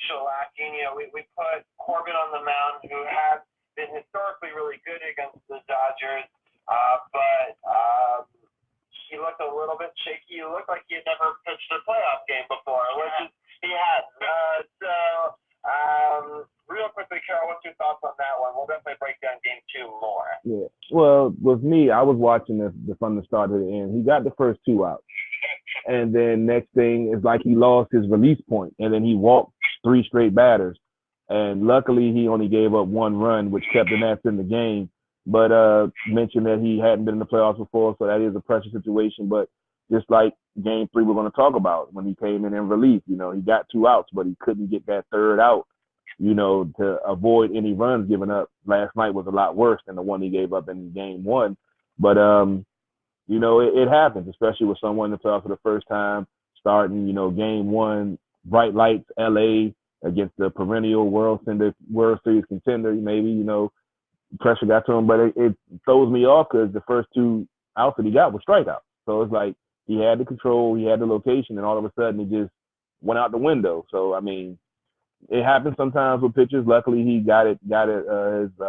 shellacking. We put Corbin on the mound, who has been historically really good against the Dodgers, but he looked a little bit shaky. He looked like he had never pitched a playoff game before, which is he hadn't. So what's your thoughts on that one? We'll definitely break down game 2 more. Yeah. Well, with me, I was watching this from the start to the end. He got the first 2 out. And then next thing is like he lost his release point, and then he walked 3 straight batters. And luckily, he only gave up 1 run, which kept the Nats in the game. But mentioned that he hadn't been in the playoffs before, so that is a pressure situation. But just like game 3 we're going to talk about, when he came in relief, he got 2 outs, but he couldn't get that 3rd out, to avoid any runs given up. Last night was a lot worse than the one he gave up in game 1. But it happens, especially with someone in the playoffs for the first time, starting, game 1, bright lights, LA against the perennial World Series contender. Maybe, pressure got to him, but it throws me off because the first 2 outs that he got were strikeouts. So it's like he had the control, he had the location, and all of a sudden it just went out the window. So, I mean, it happens sometimes with pitchers. Luckily, he got his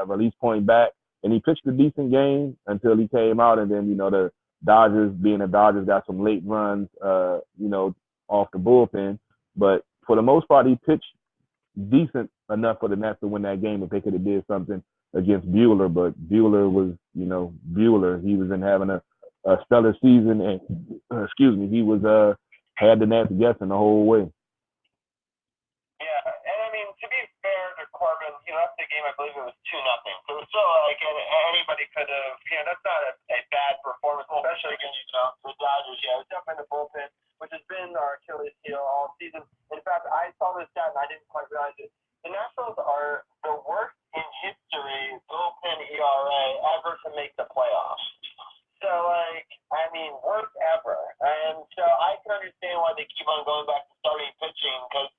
release point back, and he pitched a decent game until he came out, and then, the Dodgers, being the Dodgers, got some late runs, off the bullpen. But for the most part, he pitched decent enough for the Nats to win that game if they could have did something against Buehler. But Buehler was, Buehler. He was having a stellar season, and he was had the Nats guessing the whole way. Yeah, and I mean, to be fair to Corbin, after the game, I believe it was 2-0. So it was still like anybody could have. That's not a bad performance, especially against the Dodgers. Yeah, it was definitely the bullpen, which has been our Achilles heel all season. In fact, I saw this stat and I didn't quite realize it. The Nationals are the worst in history bullpen ERA ever to make the playoffs. So, worst ever. And so I can understand why they keep on going back to starting pitching, because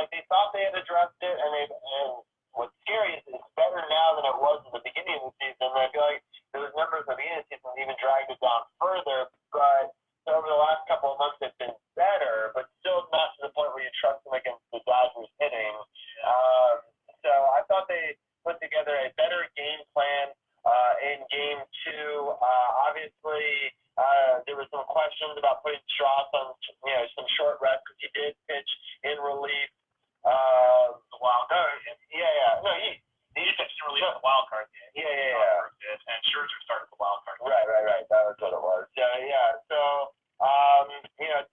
they thought they had addressed it, and what's scary is it's better now than it was at the beginning of the season. And I feel like those numbers at the beginning of the season even dragged it down further. But over the last couple of months, it's been better, but still not to the point where you trust them against the Dodgers hitting. So I thought they put together a better game plan in game 2. Obviously, there was some questions about putting Strauss on some short rest because he did pitch in relief. The wild card. Yeah. No, he pitched in relief the wild card game. Yeah. And Scherzer started the wild card game. Right. That was what it was. To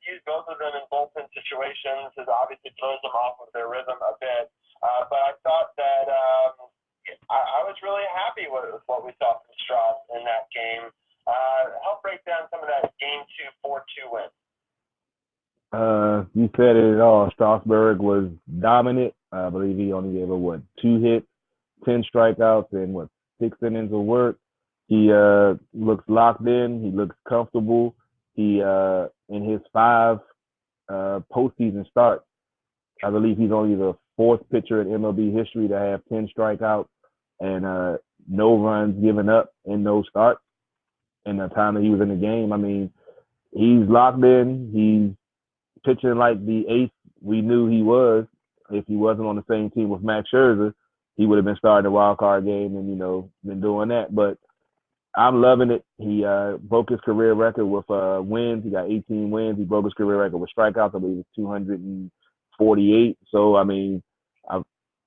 use both of them in bullpen situations is obviously throws them off of their rhythm a bit. But I thought that I was really happy with what we saw from Strauss in that game. Help break down some of that game 2 4-2 win. You said it all. Strasburg was dominant. I believe he only gave her 2 hits, 10 strikeouts, and 6 innings of work. He looks locked in. He looks comfortable. He in his 5 postseason starts, I believe he's only the 4th pitcher in MLB history to have 10 strikeouts and no runs given up in those starts in the time that he was in the game. I mean, he's locked in. He's pitching like the ace we knew he was. If he wasn't on the same team with Max Scherzer, he would have been starting the wild card game and, been doing that. But I'm loving it. He broke his career record with wins. He got 18 wins. He broke his career record with strikeouts. I believe it's 248. So, I mean,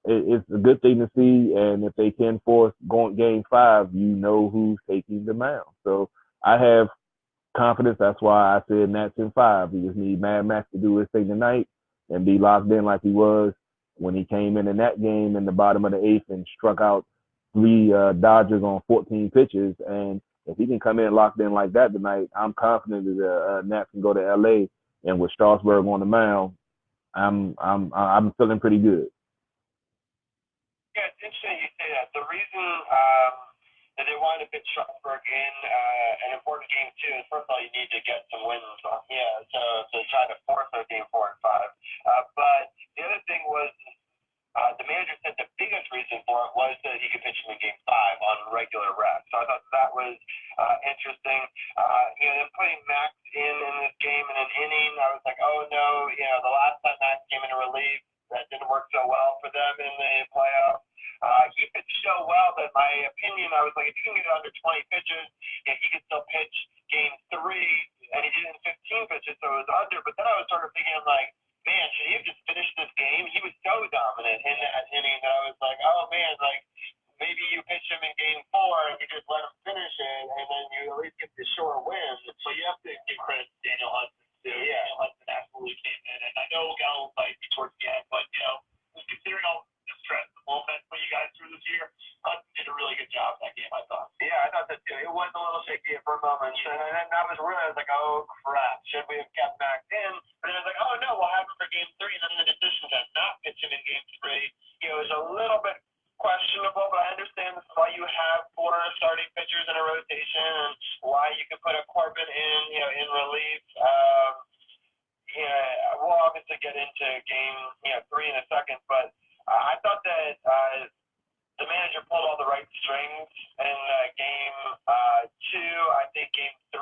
it's a good thing to see. And if they can force going game 5, who's taking the mound. So I have confidence. That's why I said Nats in 5. We just need Mad Max to do his thing tonight and be locked in like he was when he came in that game in the bottom of the 8th and struck out 3 Dodgers on 14 pitches. And if he can come in locked in like that tonight, I'm confident that the Nats can go to LA. And with Strasburg on the mound, I'm feeling pretty good. Yeah, it's interesting you say that. The reason that they wanted to pitch Strasburg in an important game 2 is, first of all, you need to get some wins on. Yeah, so to try to force a game 4 and 5. But the other thing was the manager said the biggest reason for it was that he could pitch him in game 5 on regular rest. So I thought that was interesting. Them putting Max in this game in an inning, I was like, oh no, the last time Max came in relief, that didn't work so well for them in the playoffs. He pitched so well that my opinion, I was like, if you can get it under 20 pitches, he could still pitch game 3, and he did it in 15 pitches, so it was under. But then I was sort of thinking, like, man, should he have just finished this game? He was so dominant in that inning that I was like, oh man, like, moments, and I was like, oh crap, should we have kept Max in? But then I was like, oh no, we'll have him for game 3, and then the decision to not pitch him in game 3, is a little bit questionable, but I understand this is why you have 4 starting pitchers in a rotation, and why you can put a Corbin in, in relief. We'll obviously get into game 3 in a second, but I thought that the manager pulled all the right strings in game 2. I think game 3,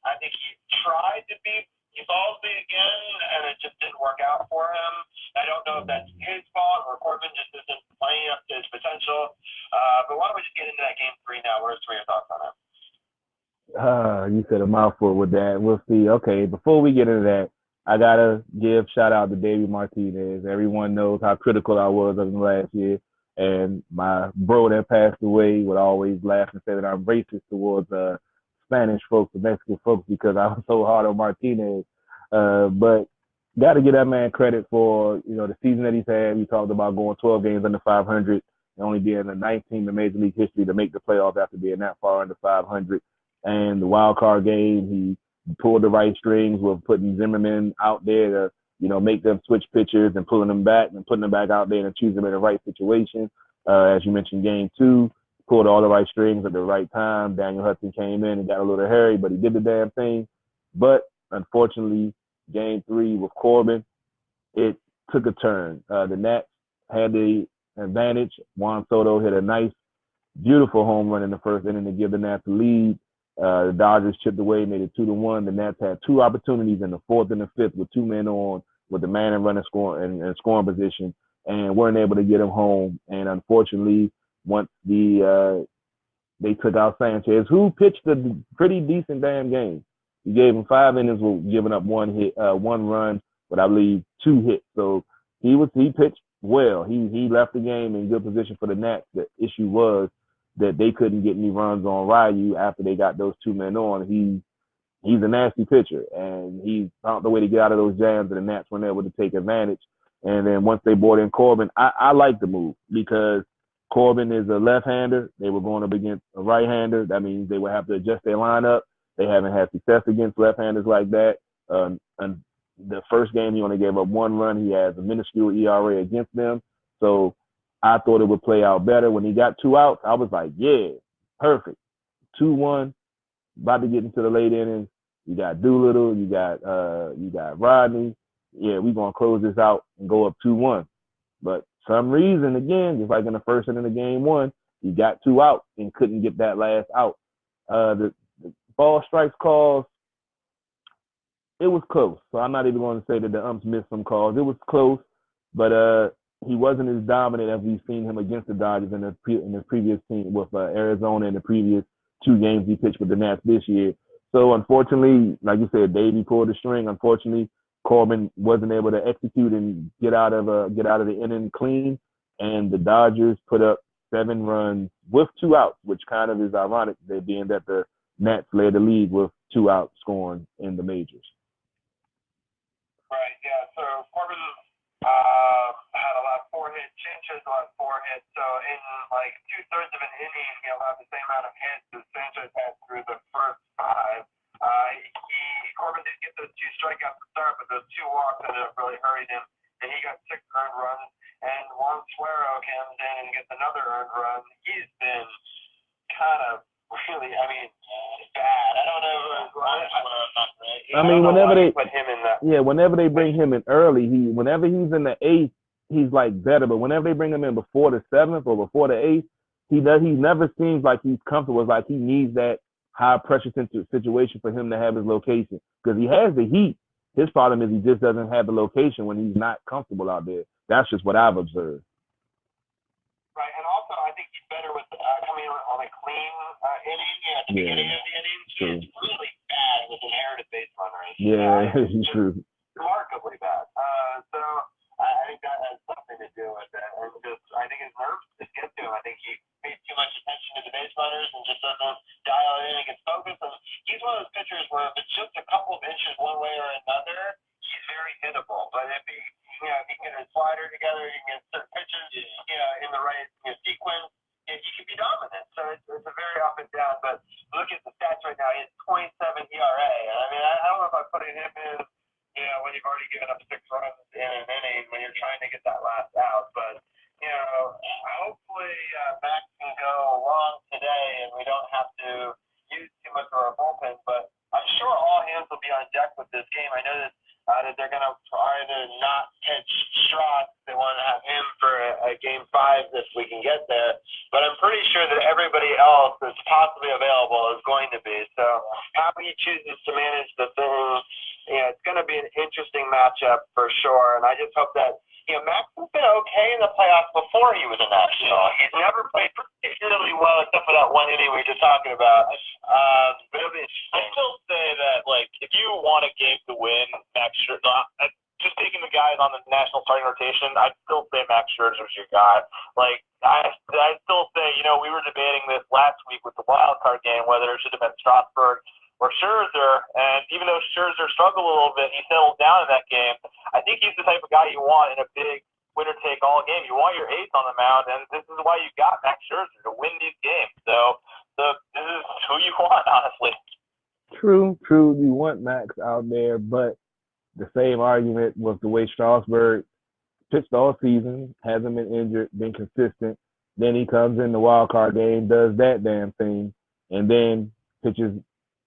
I think he tried to beat Ballsby again, and it just didn't work out for him. I don't know if that's his fault or Corbin just isn't playing up to his potential. But why don't we just get into that game 3 now? What are some of your thoughts on it? You said a mouthful with that. We'll see. Okay, before we get into that, I gotta give shout out to Davey Martinez. Everyone knows how critical I was of him last year, and my bro that passed away would always laugh and say that I'm racist towards Spanish folks or Mexican folks because I was so hard on Martinez. But got to give that man credit for the season that he's had. We talked about going 12 games under 500 and only being the 19th in Major League history to make the playoffs after being that far under 500. And the wild card game, he pulled the right strings with putting Zimmerman out there to, make them switch pitchers and pulling them back and putting them back out there and choosing them in the right situation. As you mentioned, game 2, pulled all the right strings at the right time. Daniel Hudson came in and got a little hairy, but he did the damn thing. But unfortunately, game 3 with Corbin, it took a turn. The Nats had the advantage. Juan Soto hit a nice, beautiful home run in the first inning to give the Nats the lead. The Dodgers chipped away, made it 2-1. The Nats had 2 opportunities in the 4th and the 5th with 2 men on, with the man and runner scoring and scoring position, and weren't able to get him home. And unfortunately, once they took out Sanchez, who pitched a pretty decent damn game. He gave him 5 innings with giving up 1 run, but I believe 2 hits. So he pitched well. He left the game in good position for the Nats. The issue was that they couldn't get any runs on Ryu after they got those 2 men on. He's a nasty pitcher, and he found the way to get out of those jams, and the Nats weren't able to take advantage. And then once they brought in Corbin, I like the move because Corbin is a left-hander. They were going up against a right-hander. That means they would have to adjust their lineup. They haven't had success against left-handers like that. And the first game, he only gave up 1 run. He has a minuscule ERA against them. So I thought it would play out better. When he got 2 outs, I was like, yeah, perfect. 2-1, about to get into the late innings. You got Doolittle, you got Rodney. Yeah, we're going to close this out and go up 2-1. But some reason, again, just like in the first inning of game 1, he got 2 outs and couldn't get that last out. The ball strikes calls, it was close. So I'm not even going to say that the umps missed some calls. It was close, but he wasn't as dominant as we've seen him against the Dodgers in the previous team with Arizona in the previous 2 games he pitched with the Nats this year. So unfortunately, like you said, Davey pulled the string. Unfortunately, Corbin wasn't able to execute and get out of the inning clean, and the Dodgers put up 7 runs with 2 outs, which kind of is ironic, they being that the Nats led the league with 2 outs scoring in the majors. Right. Yeah. So Corbin had allowed 4 hits. Sanchez allowed 4 hits. So in like 2/3 of an inning, he allowed the same amount of hits as Sanchez had through the first 5. Corbin did get those 2 strikeouts to start, but those 2 walks ended up really hurting him, and he got 6 earned runs. And Juan Suero comes in and gets another earned run. He's been kind of really, bad. I don't know. Whenever they bring him in early, whenever he's in the 8th, he's like better. But whenever they bring him in before the 7th or before the 8th, he never seems like he's comfortable. It's like he needs that high pressure situation for him to have his location because he has the heat. His problem is he just doesn't have the location when he's not comfortable out there. That's just what I've observed. Right, and also I think he's better with coming on a clean inning at the beginning of the inning. He's really bad with inherited base runners. Yeah, it's true. Remarkably bad. So I think that has something to do with it. And I think his nerves just get to him. I think he pays too much attention to the base runners and just doesn't dial it in and gets focused. And he's one of those pitchers where if it's just a couple of inches one way or another, he's very hittable. But if he can get his slider together, he can get certain pitches, in the right sequence, he can be dominant. So it's a very up and down. But look at the stats right now. He at Game 5 if we can get there. But I'm pretty sure that everybody else that's possibly available is going to be. So how he chooses to manage the thing, it's going to be an interesting matchup for sure. And I just hope that, Max has been okay in the playoffs before he was a national. He's never played particularly well except for that one inning we were just talking about. But it'll be interesting. I still say that, if you want a game to win, Max Scherzer, just taking the guys on the national starting rotation, I'd still say Max Scherzer's your guy. I still say, we were debating this last week with the wild card game, whether it should have been Strasburg or Scherzer, and even though Scherzer struggled a little bit, he settled down in that game. I think he's the type of guy you want in a big winner-take-all game. You want your ace on the mound, and this is why you got Max Scherzer, to win these games. So this is who you want, honestly. True. You want Max out there, but the same argument was the way Strasburg pitched all season, hasn't been injured, been consistent. Then he comes in the wild card game, does that damn thing, and then pitches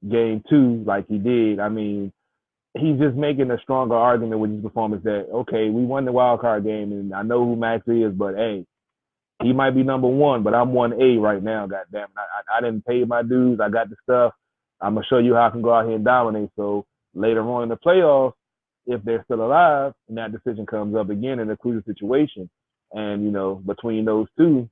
Game 2 like he did. I mean, he's just making a stronger argument with his performance that, okay, we won the wild card game, and I know who Max is, but hey, he might be number 1, but I'm 1A right now. Goddamn, I didn't pay my dues. I got the stuff. I'm gonna show you how I can go out here and dominate. So later on in the playoffs, if they're still alive, and that decision comes up again in a crucial situation, and between those two,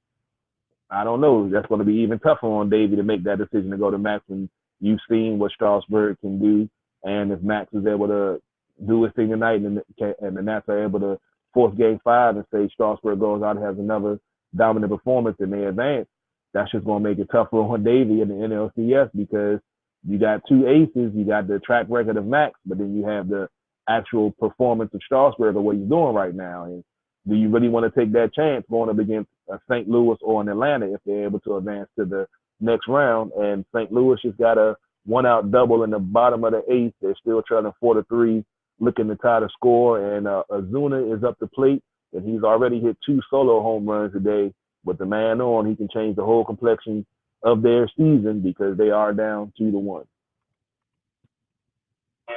I don't know. That's going to be even tougher on Davey to make that decision to go to Max. And you've seen what Strasburg can do, and if Max is able to do his thing tonight, and the Nats are able to force Game 5 and say Strasburg goes out and has another dominant performance and they advance, that's just going to make it tougher on Davey in the NLCS because you got two aces. You got the track record of Max, but then you have the actual performance of Strasburg or what he's doing right now. And do you really want to take that chance going up against St. Louis or an Atlanta if they're able to advance to the next round? And St. Louis just got a one-out double in the bottom of the eighth. They're still trailing 4-3, looking to tie the score. And Ozuna is up the plate, and he's already hit 2 solo home runs today. With the man on, he can change the whole complexion of their season because they are down 2-1. Yeah.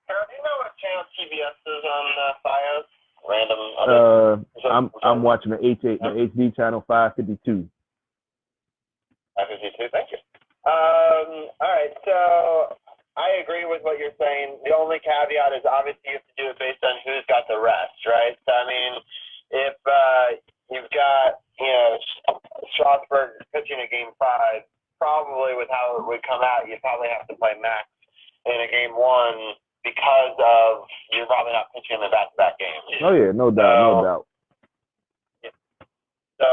Carol, do you know what channel TBS is on FiOS? Random. I'm watching the HD channel 552. 552. Thank you. All right. So I agree with what you're saying. The only caveat is obviously you have to do it based on who's got the rest, right? So I mean, if you've got Strasburg pitching a Game 5, probably with how it would come out, you probably have to play Max in a Game 1. Because of you're probably not pitching in the back-to-back games. Oh yeah, no doubt. Yeah. So,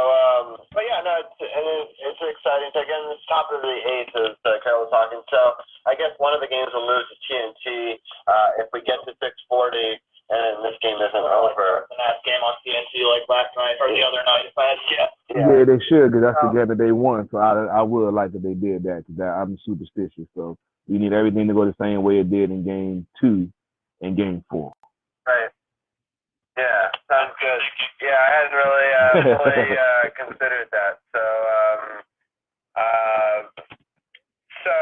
but yeah, no, it's exciting. So again, it's top of the eighth as Carol was talking. So I guess one of the games will move to TNT if we get to 6:40, and this game isn't over. The last game on TNT like last night or the other night, if I had to guess. Yeah, they should because that's the game that they won. So I would like that they did that because I'm superstitious. So. We need everything to go the same way it did in Game 2 and Game 4. Right. Yeah, sounds good. Yeah, I hadn't really considered that. So, so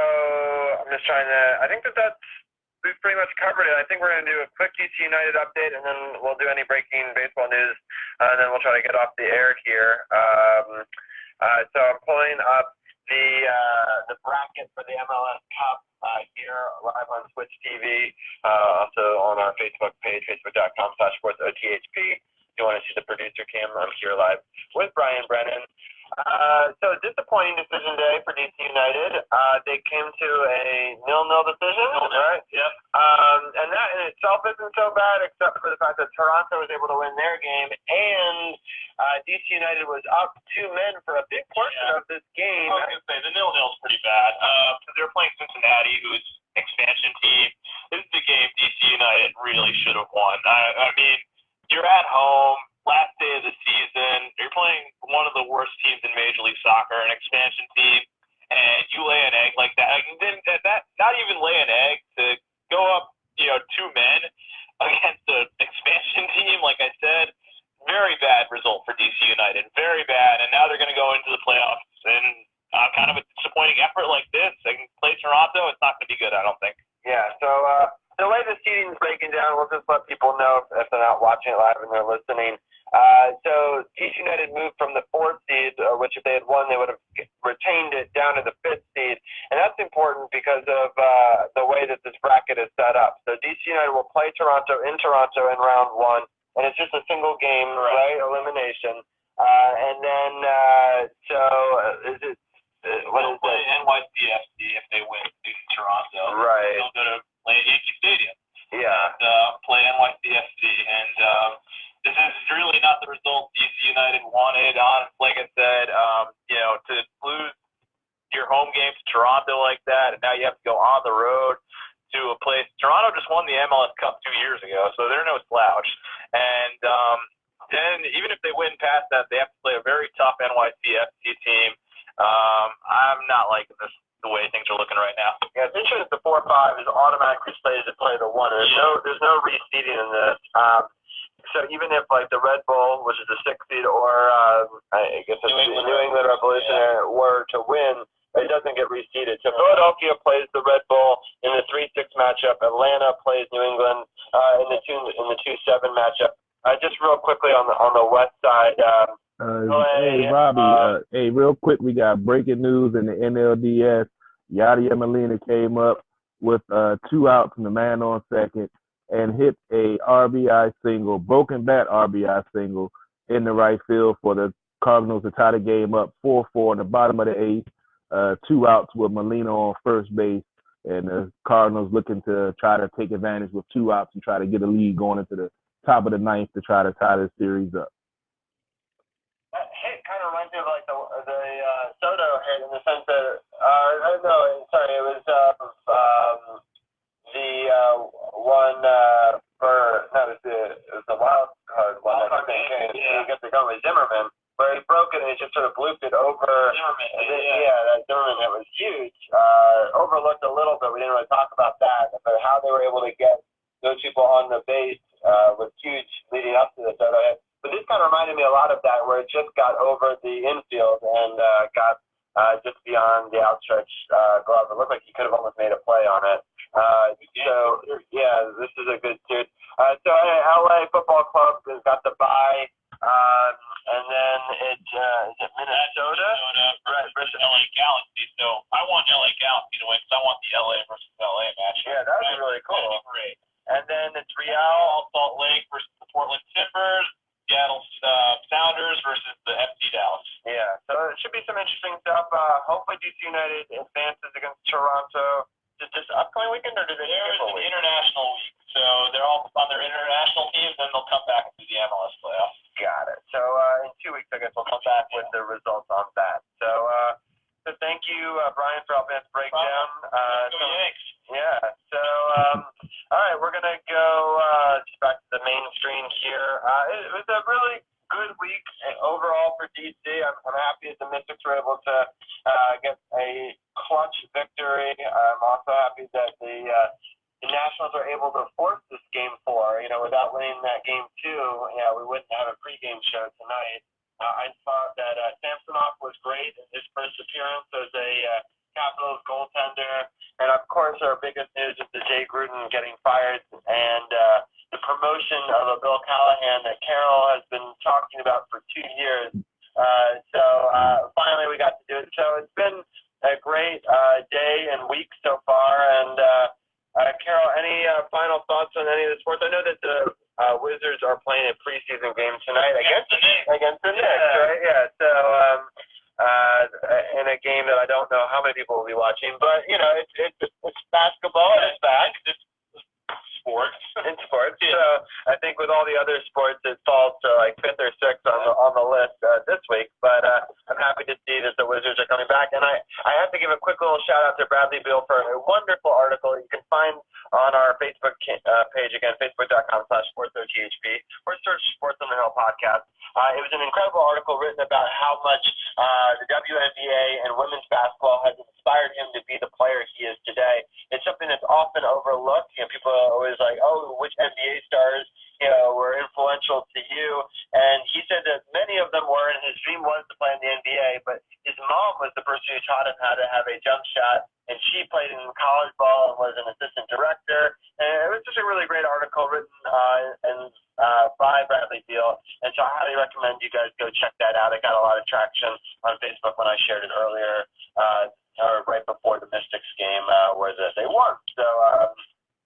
I'm just trying to. I think we've pretty much covered it. I think we're going to do a quick DC United update, and then we'll do any breaking baseball news, and then we'll try to get off the air here. So I'm pulling up the bracket for the MLS Cup here live on Twitch TV, also on our Facebook page, facebook.com/SportsOTHP. If you want to see the producer cam, I'm here live with Brian Brennan. So disappointing decision day for DC United. They came to a 0-0 decision, right? Yep. And that in itself isn't so bad, except for the fact that Toronto was able to win their game, and DC United was up 2 men for a big portion of this game. I was going to say, the 0-0 is pretty bad. Because they were playing Cincinnati, who's expansion team. This is the game DC United really should have won. I mean, you're at home, last day of the season. You're playing one of the worst teams in Major League Soccer, an expansion team, and you lay an egg like that. And then not even lay an egg to go up, 2 men against an expansion team, like I said. Very bad result for DC United. Very bad. And now they're going to go into the playoffs. And kind of a disappointing effort like this. They can play Toronto. It's not going to be good, I don't think. Yeah, so the way the seating's breaking down, we'll just let people know if they're not watching it live and they're listening. So DC United United moved from the 4th seed, which if they had won, they would have retained it, down to the 5th seed. And that's important because of the way that this bracket is set up. So DC United will play Toronto in round 1, and it's just a single game, right? Elimination. And then, is it? They'll play NYCFC if they win in Toronto. Right. They'll go to play at Yankee Stadium. Yeah. And play NYCFC. And this is really not the result DC United wanted. Like I said, to lose your home game to Toronto like that, and now you have to go on the road to a place. Toronto just won the MLS Cup 2 years ago, so they're no slouch. And then even if they win past that, they have to play a very tough NYCFC team. I'm not liking the way things are looking right now. Yeah, it's interesting that the 4-5 is automatically slated to play the 1. There's no reseeding in this. So even if like the Red Bull, which is the 6th seed, or I guess it's New England Revolution were to win, it doesn't get reseeded. So Philadelphia plays the Red Bull in the 3-6 matchup. Atlanta plays New England in the 2-7 matchup. Just real quickly on the west side. Hey, Robbie, real quick, we got breaking news in the NLDS. Yadier Molina came up with 2 outs and the man on second and hit a RBI single, broken bat RBI single in the right field for the Cardinals to tie the game up 4-4 in the bottom of the 8th. 2 outs with Molina on first base, and the Cardinals looking to try to take advantage with 2 outs and try to get a lead going into the top of the 9th to try to tie this series up. That hit kind of reminds me of like the Soto hit in the sense that it was it was the wild card one. I think he gets it going with Zimmerman, where he broke it and he just sort of blooped it over. Zimmerman, that Zimmerman hit was huge. Overlooked a little bit. We didn't really talk about that, but how they were able to get those people on the base was huge leading up to the Soto hit. But this kind of reminded me a lot of that, where it just got over the infield and got just beyond the outstretched glove. It looked like he could have almost made a play on it. This is a good suit. So LA Football Club has got the bye, and then is it Minnesota? Right, versus LA Galaxy. So I want LA Galaxy to win because I want the LA versus LA match. Yeah, that would be really cool. That'd be great. And then it's Real Salt Lake versus the Portland Timbers. Seattle Sounders versus the FC Dallas. Yeah, so it should be some interesting stuff. Hopefully DC United advances against Toronto. Is this upcoming weekend, or do they There's an international week, so they're all on their international teams, then they'll come back and do the MLS playoffs. Got it. So in 2 weeks, I guess we'll come back with the results on that. So thank you, Brian, for helping us break down. Yanks. Yeah. So all right, we're gonna go just back to the main screen here. It was a really good week overall for DC. I'm happy that the Mystics were able to get a clutch victory. I'm also happy that the Nationals are able to force this game 4. Without winning that game 2, we wouldn't have a pregame show tonight. I thought that Samsonov was great in his first appearance as a Capitals goaltender. And, of course, our biggest news is the Jay Gruden getting fired and the promotion of a Bill Callahan that Carol has been talking about for 2 years. So finally we got to do it. So it's been a great day and week so far. And, Carol, any final thoughts on any of the sports? I know that the Wizards are playing a preseason game tonight against the Knicks, right? Yeah. So in a game that I don't know how many people will be watching, but it's basketball and it's back. It's sports. It's sports. Yeah. So I think with all the other sports, it falls to like 5th or 6th on the list this week. But I'm happy to see that the Wizards are coming back, and I have to give a quick little shout out to Bradley Beal for a wonderful article you can find on our Facebook page, again, facebook.com/SportsOTHP, or search Sports on the Hill podcast. It was an incredible article written about how much the WNBA and women's basketball has inspired him to be the player he is today. It's something that's often overlooked. People are always like, oh, which NBA stars, were influential to you? And he said that many of them were, and his dream was to play in the NBA, but his mom was the person who taught him how to have a jump shot, and she played in college ball and was an assistant director. And it was just a really great article written by Bradley Beal. And so So I highly recommend you guys go check that out. It got a lot of traction on Facebook when I shared it earlier, or right before the Mystics game where they won. So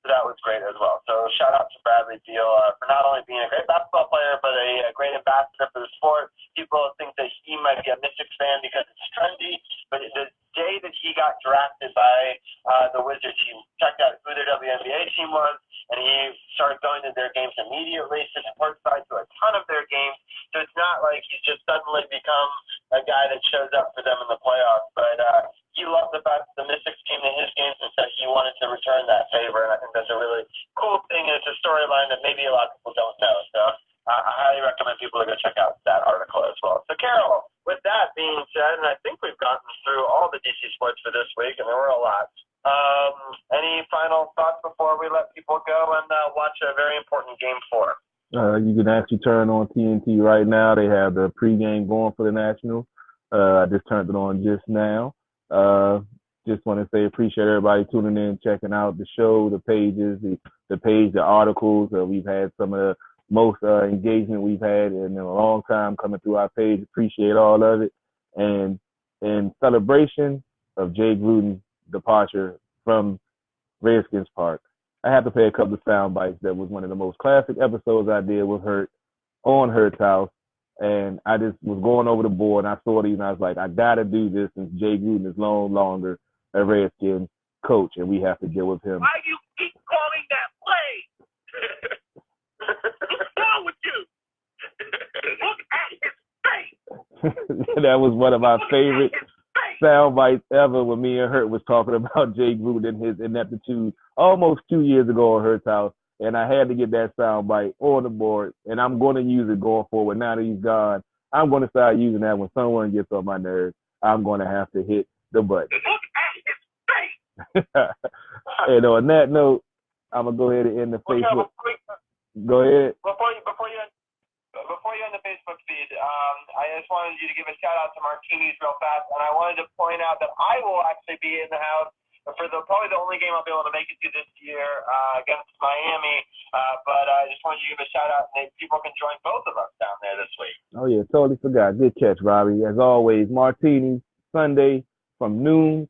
that was great as well. So shout out to Bradley Beal for not only being a great basketball player, but a great ambassador for the sport. People think that he might be a Mystics fan because it's trendy, but the day that he got drafted by the Wizards, he checked out who their WNBA team was, and he started going to their games immediately, sitting courtside to a ton of their games. So it's not like he's just suddenly become a guy that shows up for them in the playoffs, but he loved the fact that the Mystics came to his games and said he wanted to return that favor, and I think that's a really cool thing, and it's a storyline that maybe a lot of people don't know. So I highly recommend people to go check out that article as well. So Carol, with that being said, and I think we've gotten through all the DC sports for this week, and there were a lot. Any final thoughts before we let people go and watch a very important Game 4? You can actually turn on TNT right now. They have the pregame going for the Nationals. I just turned it on just now. Just want to say appreciate everybody tuning in, checking out the show, the pages, the page, the articles. We've had some of the most engagement we've had in a long time coming through our page. Appreciate all of it. And in celebration of Jay Gruden's departure from Redskins Park, I had to play a couple of sound bites. That was one of the most classic episodes I did with Hurt on Hurt's House. And I just was going over the board, and I saw these, and I was like, I got to do this since Jay Gruden is no longer a Redskins coach, and we have to deal with him. Why you keep calling that play? What's wrong with you? Look at his face. That was one of my favorite sound bites ever when me and Hurt was talking about Jay Gruden and his ineptitude almost 2 years ago on Hurt's House. And I had to get that sound bite on the board, and I'm going to use it going forward. Now that he's gone, I'm going to start using that when someone gets on my nerves. I'm going to have to hit the button. And on that note, I'm going to go ahead and end the Facebook. Go ahead. Before you end the Facebook feed, I just wanted you to give a shout out to Martinis real fast, and I wanted to point out that I will actually be in the house for probably the only game I'll be able to make it to this year against Miami. But I just wanted you to give a shout out, and people can join both of us down there this week. Oh, yeah, totally forgot. Good catch, Robbie. As always, Martinis, Sunday from noon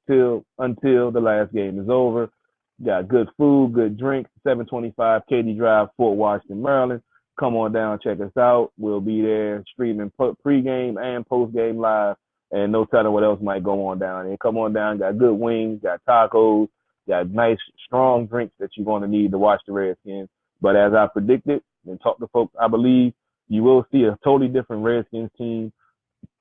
until the last game is over. Got good food, good drinks, 725 Katy Drive, Fort Washington, Maryland. Come on down, check us out. We'll be there streaming pregame and postgame live. And no telling what else might go on down there. Come on down, got good wings, got tacos, got nice, strong drinks that you're going to need to watch the Redskins. But as I predicted and talked to folks, I believe you will see a totally different Redskins team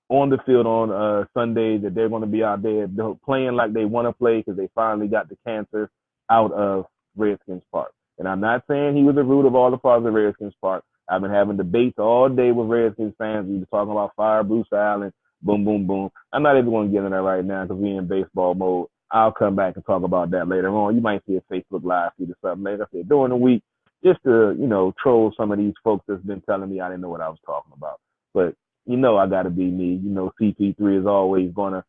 on the field on Sunday, that they're going to be out there playing like they want to play because they finally got the cancer out of Redskins Park. And I'm not saying he was the root of all the problems of Redskins Park. I've been having debates all day with Redskins fans. We were talking about fire Bruce Allen. Boom, boom, boom. I'm not even going to get into that right now because we're in baseball mode. I'll come back and talk about that later on. You might see a Facebook Live feed or something later. I said during the week, just to, troll some of these folks that's been telling me I didn't know what I was talking about. But, I got to be me. CP3 is always going to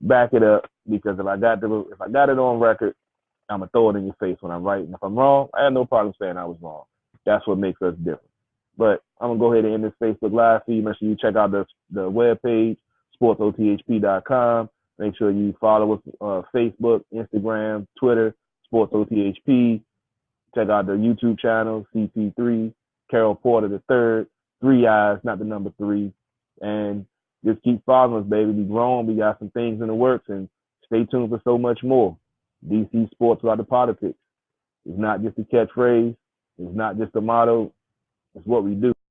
back it up because if I got it on record, I'm going to throw it in your face when I'm right. And if I'm wrong, I have no problem saying I was wrong. That's what makes us different. But I'm going to go ahead and end this Facebook Live feed. Make sure you check out the webpage, SportsOTHP.com. Make sure you follow us on Facebook, Instagram, Twitter, SportsOTHP. Check out the YouTube channel, CP3, Carol Porter III, 3 eyes, not the number 3. And just keep following us, baby. We grown. We got some things in the works. And stay tuned for so much more. DC Sports without the politics. It's not just a catchphrase. It's not just a motto. It's what we do.